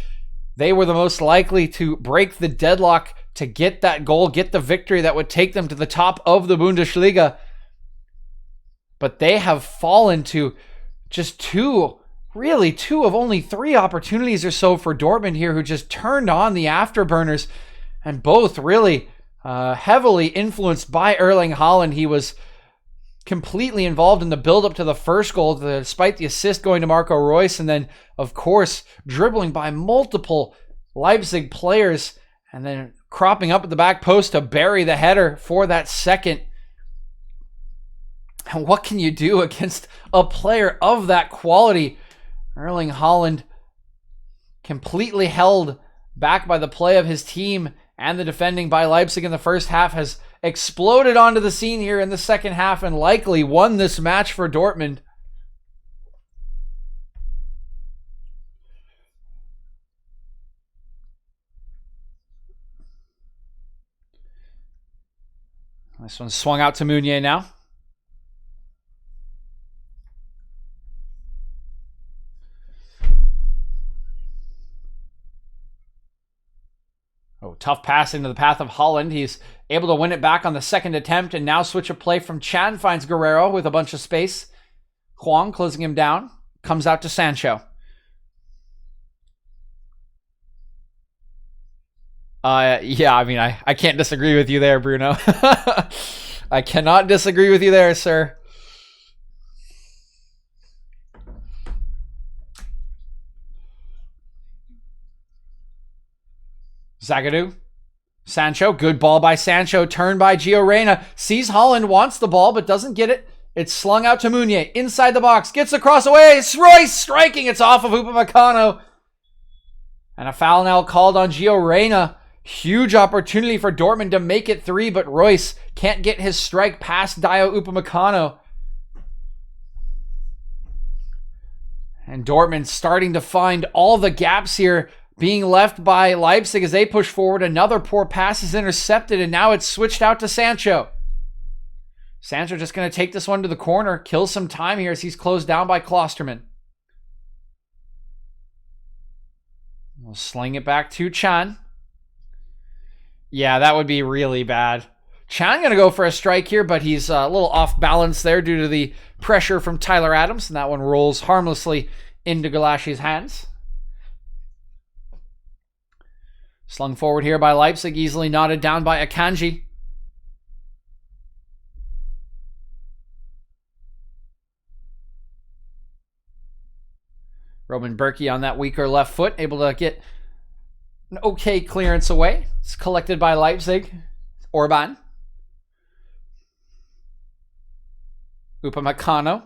they were the most likely to break the deadlock to get that goal, get the victory that would take them to the top of the Bundesliga. But they have fallen to just two of only 3 opportunities or so for Dortmund here, who just turned on the afterburners, and both really heavily influenced by Erling Haaland. He was completely involved in the build-up to the first goal, despite the assist going to Marco Reus, and then, of course, dribbling by multiple Leipzig players, and then cropping up at the back post to bury the header for that second. And what can you do against a player of that quality? Erling Haaland, completely held back by the play of his team and the defending by Leipzig in the first half, has exploded onto the scene here in the second half and likely won this match for Dortmund. This one swung out to Meunier now. Oh, tough pass into the path of Haaland. He's able to win it back on the second attempt and now switch of play from Chan, finds Guerrero with a bunch of space. Hwang closing him down. Comes out to Sancho. Yeah, I mean, I can't disagree with you there, Bruno. I cannot disagree with you there, sir. Zagadou. Sancho, good ball by Sancho, turned by Gio Reyna. Sees Haaland, wants the ball, but doesn't get it. It's slung out to Meunier, inside the box, gets across away. It's Reus striking, it's off of Upamecano. And a foul now called on Gio Reyna. Huge opportunity for Dortmund to make it 3, but Reus can't get his strike past Dio Upamecano. And Dortmund starting to find all the gaps here being left by Leipzig as they push forward. Another poor pass is intercepted, and now it's switched out to Sancho. Sancho just going to take this one to the corner, kill some time here as he's closed down by Klosterman. We'll sling it back to Chan. Yeah, that would be really bad. Chan going to go for a strike here, but he's a little off balance there due to the pressure from Tyler Adams, and that one rolls harmlessly into Gulashi's hands. Slung forward here by Leipzig, easily knotted down by Akanji. Roman Berkey on that weaker left foot, able to get an okay clearance away. It's collected by Leipzig. Orban. Upamecano.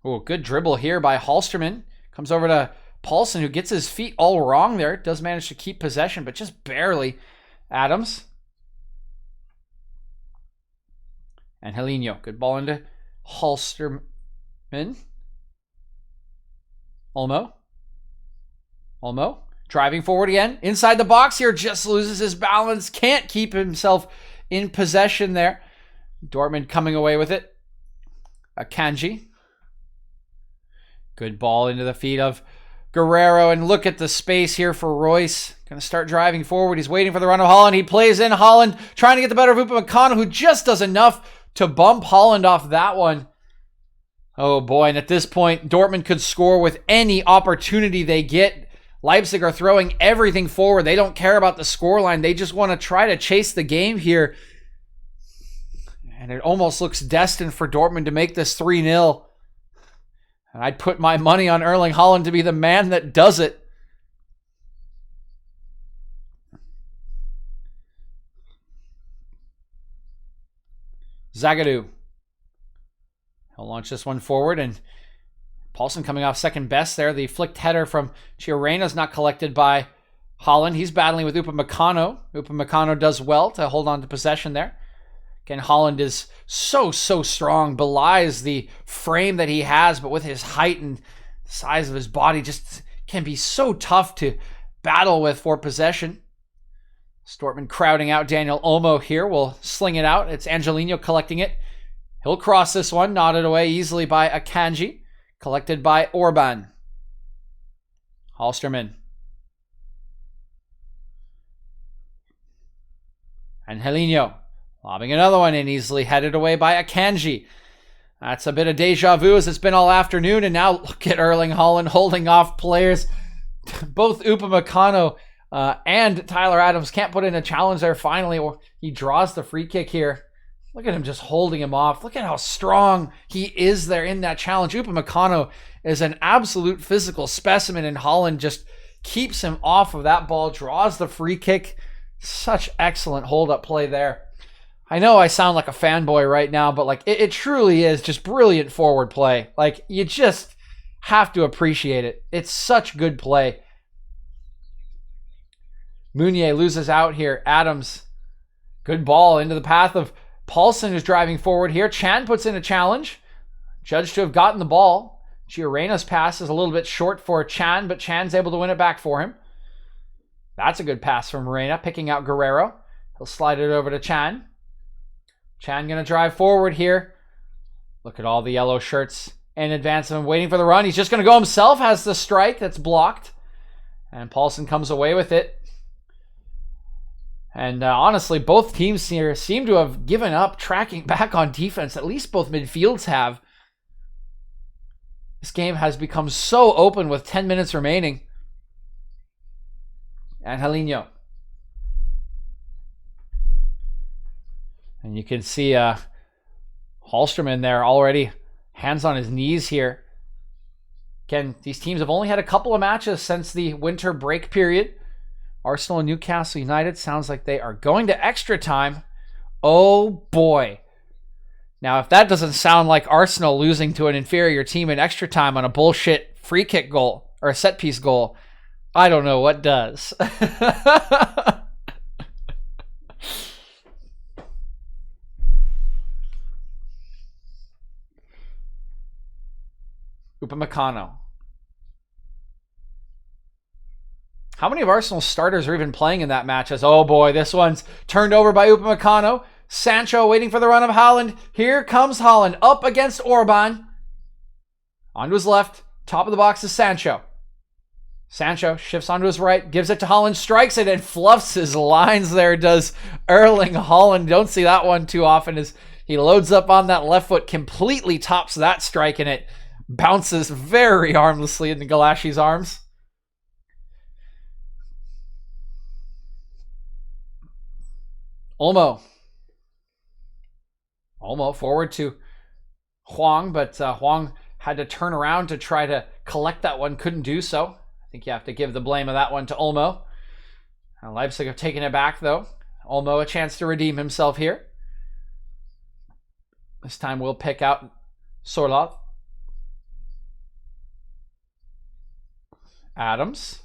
Oh, good dribble here by Halsterman. Comes over to Paulson, who gets his feet all wrong there. Does manage to keep possession, but just barely. Adams. And Helinho. Good ball into Halsterman. Olmo. Driving forward again. Inside the box here. Just loses his balance. Can't keep himself in possession there. Dortmund coming away with it. Akanji. Good ball into the feet of Guerrero. And look at the space here for Royce. Going to start driving forward. He's waiting for the run of Haaland. He plays in Haaland. Trying to get the better of Upamecano, who just does enough to bump Haaland off that one. Oh boy, and at this point, Dortmund could score with any opportunity they get. Leipzig are throwing everything forward. They don't care about the scoreline. They just want to try to chase the game here. And it almost looks destined for Dortmund to make this 3-0. And I'd put my money on Erling Haaland to be the man that does it. Zagadou. He'll launch this one forward, and Paulson coming off second best there. The flicked header from Chiarena's not collected by Haaland. He's battling with Upamecano. Upamecano does well to hold on to possession there. Again, Haaland is so strong, belies the frame that he has, but with his height and the size of his body, just can be so tough to battle with for possession. Dortmund crowding out Daniel Olmo here. Will sling it out. It's Angelino collecting it. He'll cross this one, nodded away easily by Akanji. Collected by Orban. Halsterman. And Helinho. Lobbing another one in, easily headed away by Akanji. That's a bit of deja vu as it's been all afternoon. And now look at Erling Haaland holding off players. Both Upamecano and Tyler Adams can't put in a challenge there finally. He draws the free kick here. Look at him just holding him off. Look at how strong he is there in that challenge. Upamecano is an absolute physical specimen, and Haaland just keeps him off of that ball, draws the free kick. Such excellent hold-up play there. I know I sound like a fanboy right now, but like it truly is just brilliant forward play. Like, you just have to appreciate it. It's such good play. Meunier loses out here. Adams, good ball into the path of Paulson, who's driving forward here. Chan puts in a challenge. Judged to have gotten the ball. Chiarena's pass is a little bit short for Chan, but Chan's able to win it back for him. That's a good pass from Reina, picking out Guerrero. He'll slide it over to Chan. Chan going to drive forward here. Look at all the yellow shirts in advance of him, waiting for the run. He's just going to go himself, has the strike that's blocked. And Paulson comes away with it. And honestly, both teams here seem to have given up tracking back on defense. At least both midfields have. This game has become so open with 10 minutes remaining. And Helinho. And you can see Halsterman there already. Hands on his knees here. Again, these teams have only had a couple of matches since the winter break period. Arsenal and Newcastle United sounds like they are going to extra time. Oh boy. Now, if that doesn't sound like Arsenal losing to an inferior team in extra time on a bullshit free kick goal or a set piece goal, I don't know what does. Upamecano. How many of Arsenal's starters are even playing in that match? As, oh boy, this one's turned over by Upamecano. Sancho waiting for the run of Haaland. Here comes Haaland up against Orban. Onto his left. Top of the box is Sancho. Sancho shifts onto his right. Gives it to Haaland. Strikes it and fluffs his lines there. Does Erling Haaland. Don't see that one too often as he loads up on that left foot. Completely tops that strike and it bounces very harmlessly into Galashi's arms. Olmo forward to Huang, but Huang had to turn around to try to collect that one. Couldn't do so. I think you have to give the blame of that one to Olmo. Leipzig have taken it back, though. Olmo a chance to redeem himself here. This time we'll pick out Sorloth. Adams.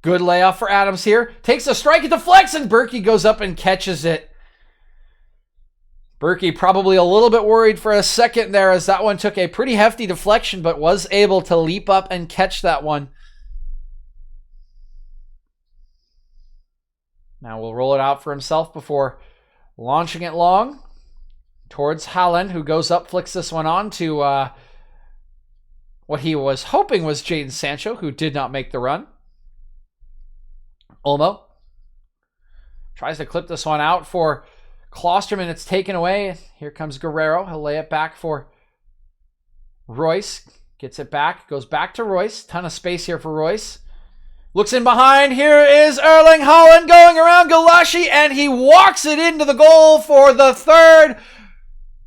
Good layoff for Adams here. Takes a strike, it deflects, and Berkey goes up and catches it. Berkey probably a little bit worried for a second there as that one took a pretty hefty deflection, but was able to leap up and catch that one. Now we'll roll it out for himself before launching it long towards Haaland, who goes up, flicks this one on to what he was hoping was Jadon Sancho, who did not make the run. Olmo tries to clip this one out for Klosterman. It's taken away. Here comes Guerrero. He'll lay it back for Royce. Gets it back. Goes back to Royce. Ton of space here for Royce. Looks in behind. Here is Erling Haaland going around Gulashi, and he walks it into the goal for the third.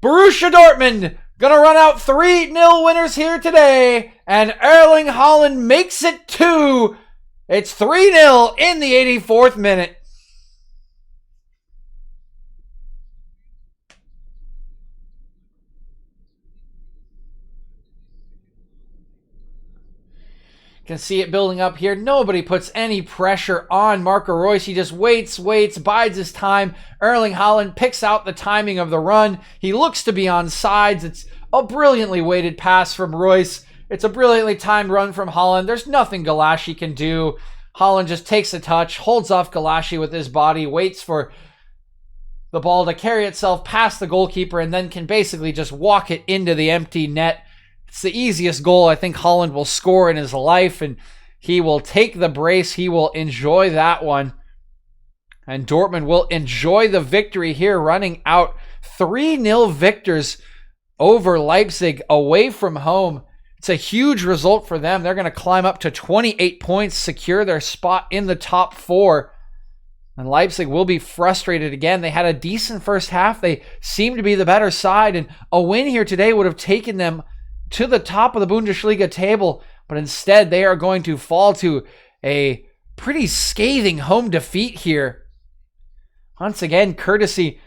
Borussia Dortmund gonna run out 3-0 winners here today, and Erling Haaland makes it 2. It's 3-0 in the 84th minute. Can see it building up here. Nobody puts any pressure on Marco Reus. He just waits, bides his time. Erling Haaland picks out the timing of the run. He looks to be on sides. It's a brilliantly weighted pass from Reus. It's a brilliantly timed run from Haaland. There's nothing Gulashi can do. Haaland just takes a touch, holds off Gulashi with his body, waits for the ball to carry itself past the goalkeeper, and then can basically just walk it into the empty net. It's the easiest goal I think Haaland will score in his life, and he will take the brace. He will enjoy that one. And Dortmund will enjoy the victory here, running out 3-0 victors over Leipzig away from home. It's a huge result for them. They're going to climb up to 28 points, secure their spot in the top 4. And Leipzig will be frustrated again. They had a decent first half. They seem to be the better side, and a win here today would have taken them to the top of the Bundesliga table, but instead they are going to fall to a pretty scathing home defeat here. Once again, courtesy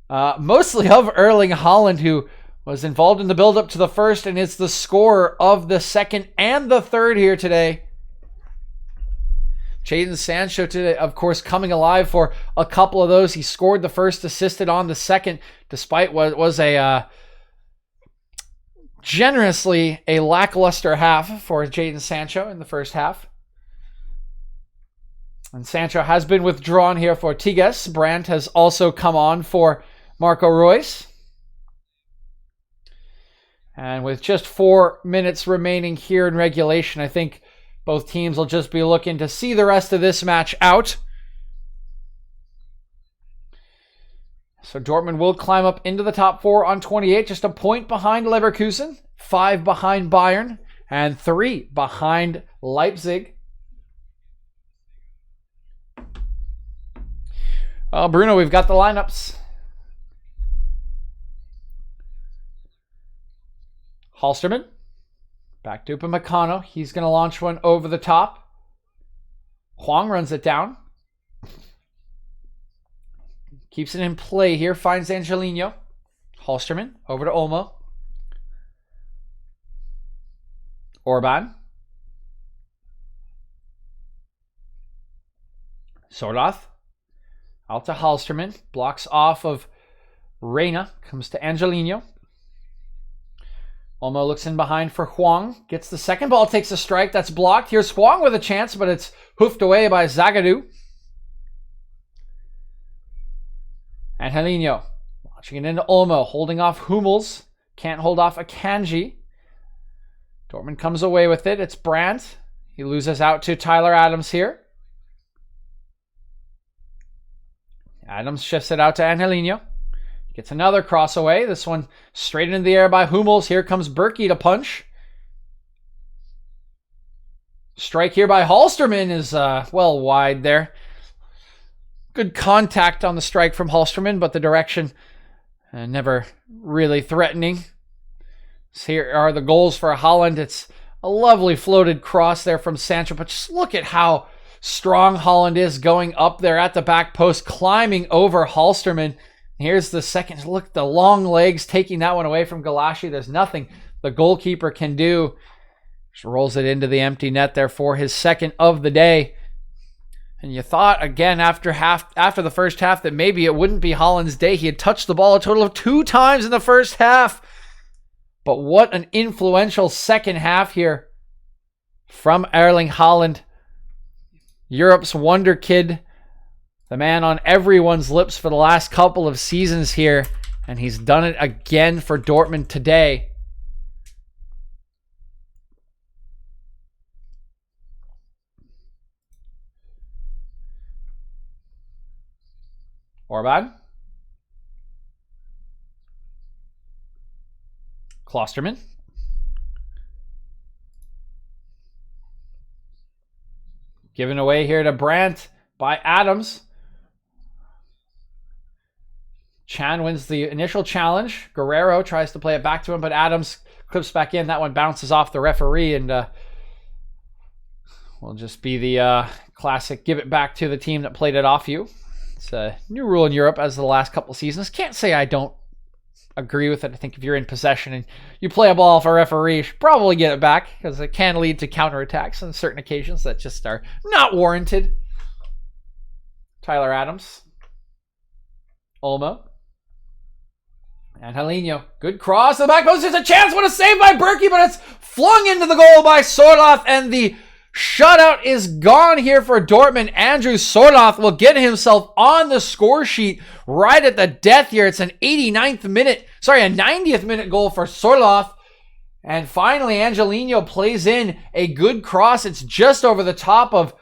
mostly of Erling Haaland, who was involved in the build-up to the first and is the scorer of the second and the third here today. Jadon Sancho today, of course, coming alive for a couple of those. He scored the first, assisted on the second, despite what was a generously a lackluster half for Jadon Sancho in the first half. And Sancho has been withdrawn here for Tigges. Brandt has also come on for Marco Reus. And with just 4 minutes remaining here in regulation, I think both teams will just be looking to see the rest of this match out. So Dortmund will climb up into the top 4 on 28, just a point behind Leverkusen, 5 behind Bayern, and 3 behind Leipzig. Bruno, we've got the lineups. Halsterman, back to Upamecano. He's going to launch one over the top. Hwang runs it down. Keeps it in play here. Finds Angelino. Halsterman over to Olmo. Orban. Sorloth. Out to Halsterman. Blocks off of Reina. Comes to Angelino. Olmo looks in behind for Hwang. Gets the second ball. Takes a strike. That's blocked. Here's Hwang with a chance, but it's hoofed away by Zagadou. Angelino launching it into Olmo, holding off Hummels. Can't hold off Akanji. Dortmund comes away with it. It's Brandt. He loses out to Tyler Adams here. Adams shifts it out to Angelino. Gets another cross away. This one straight into the air by Hummels. Here comes Berkey to punch. Strike here by Halsterman is well wide there. Good contact on the strike from Halsterman, but the direction never really threatening. So here are the goals for Haaland. It's A lovely floated cross there from Sancho, but just look at how strong Haaland is going up there at the back post, climbing over Halsterman. Here's the second. Look, the long legs taking that one away from Galashi. There's nothing the goalkeeper can do. Just rolls it into the empty net there for his second of the day. And you thought, again, after the first half, that maybe it wouldn't be Haaland's day. He had touched the ball a total of 2 times in the first half. But what an influential second half here from Erling Haaland. Europe's wonder kid. The man on everyone's lips for the last couple of seasons here. And he's done it again for Dortmund today. Orban. Klosterman. Given away here to Brandt by Adams. Chan wins the initial challenge. Guerrero tries to play it back to him, but Adams clips back in. That one bounces off the referee, and will just be the classic give it back to the team that played it off you. It's a new rule in Europe as the last couple of seasons. Can't say I don't agree with it. I think if you're in possession and you play a ball off a referee, you should probably get it back, because it can lead to counterattacks on certain occasions that just are not warranted. Tyler Adams. Olmo. Angelino. Good cross to the back post. There's a chance. What a save by Berkey, but it's flung into the goal by Sorloth, and the shutout is gone here for Dortmund. Andrew Sorloth will get himself on the score sheet right at the death here. It's an 90th minute goal for Sorloth. And finally, Angelino plays in a good cross. It's just over the top of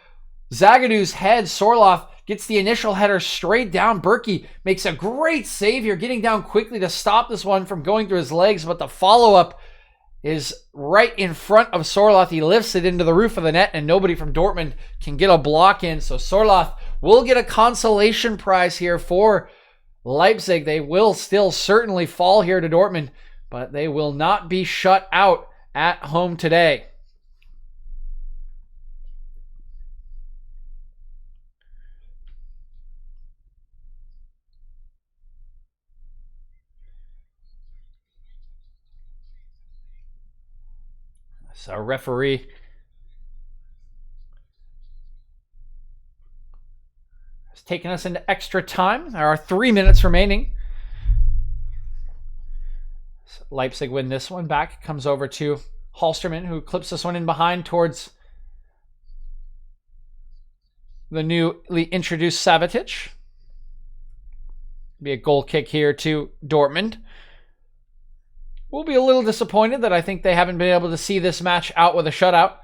Zagadu's head. Sorloth gets the initial header straight down. Berkey makes a great save here, getting down quickly to stop this one from going through his legs, but the follow-up is right in front of Sorloth. He lifts it into the roof of the net, and nobody from Dortmund can get a block in. So Sorloth will get a consolation prize here for Leipzig. They will still certainly fall here to Dortmund, but they will not be shut out at home today. So referee has taken us into extra time. There are 3 minutes remaining. So Leipzig win this one back. Comes over to Halsterman, who clips this one in behind towards the newly introduced Savitic. Be a goal kick here to Dortmund. We'll be a little disappointed that I think they haven't been able to see this match out with a shutout.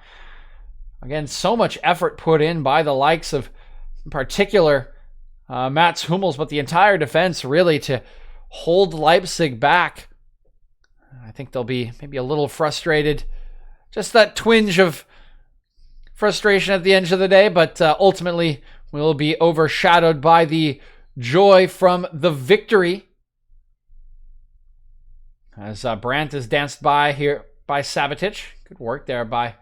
Again, so much effort put in by the likes of, in particular, Mats Hummels, but the entire defense really to hold Leipzig back. I think they'll be maybe a little frustrated. Just that twinge of frustration at the end of the day, but ultimately will be overshadowed by the joy from the victory. As Brandt is danced by here by Savitic. Good work there by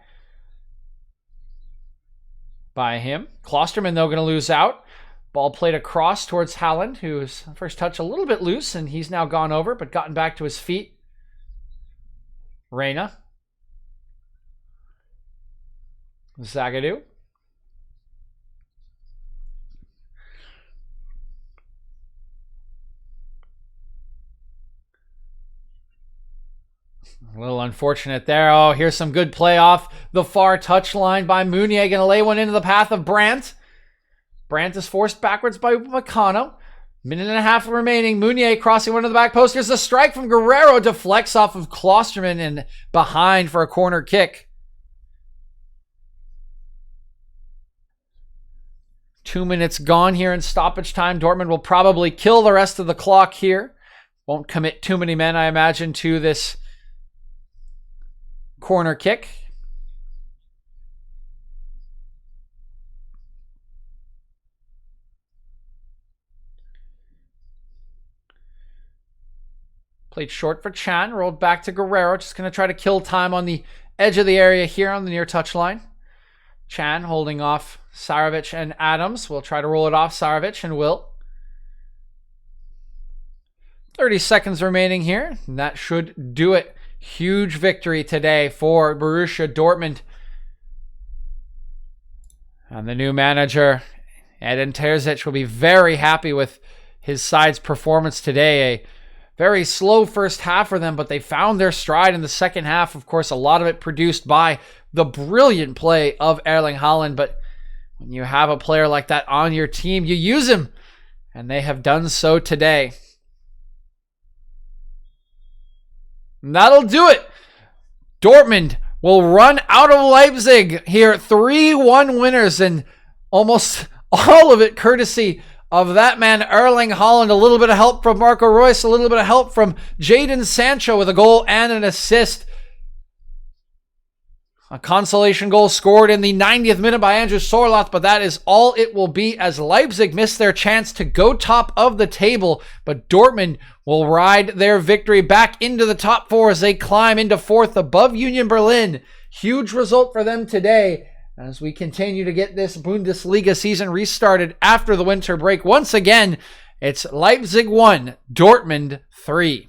him. Klosterman, though, going to lose out. Ball played across towards Haaland, whose first touch a little bit loose, and he's now gone over, but gotten back to his feet. Reina. Zagadou. A little unfortunate there. Oh, here's some good play off the far touchline by Meunier. Going to lay one into the path of Brandt. Brandt is forced backwards by Upamecano. Minute and a half remaining. Meunier crossing one to the back post. Here's a strike from Guerrero. Deflects off of Klosterman and behind for a corner kick. 2 minutes gone here in stoppage time. Dortmund will probably kill the rest of the clock here. Won't commit too many men, I imagine, to this corner kick. Played short for Chan. Rolled back to Guerrero. Just going to try to kill time on the edge of the area here on the near touchline. Chan holding off Sarovic and Adams. We'll try to roll it off Sarovic and will. 30 seconds remaining here. And that should do it. Huge victory today for Borussia Dortmund. And the new manager, Edin Terzic, will be very happy with his side's performance today. A very slow first half for them, but they found their stride in the second half. Of course, a lot of it produced by the brilliant play of Erling Haaland. But when you have a player like that on your team, you use him. And they have done so today. And that'll do it. Dortmund will run out of Leipzig here. 3-1 winners, and almost all of it courtesy of that man Erling Haaland. A little bit of help from Marco Reus, a little bit of help from Jadon Sancho with a goal and an assist. A consolation goal scored in the 90th minute by Andrew Sorloth, but that is all it will be as Leipzig missed their chance to go top of the table. But Dortmund will ride their victory back into the top four as they climb into fourth above Union Berlin. Huge result for them today as we continue to get this Bundesliga season restarted after the winter break. Once again, it's Leipzig 1, Dortmund 3.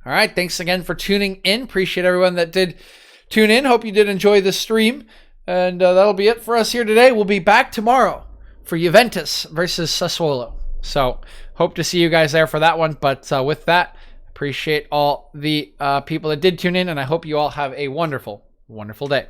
All right, thanks again for tuning in. Appreciate everyone that did tune in. Hope you did enjoy the stream. And that'll be it for us here today. We'll be back tomorrow for Juventus versus Sassuolo. So hope to see you guys there for that one. But with that, appreciate all the people that did tune in. And I hope you all have a wonderful, wonderful day.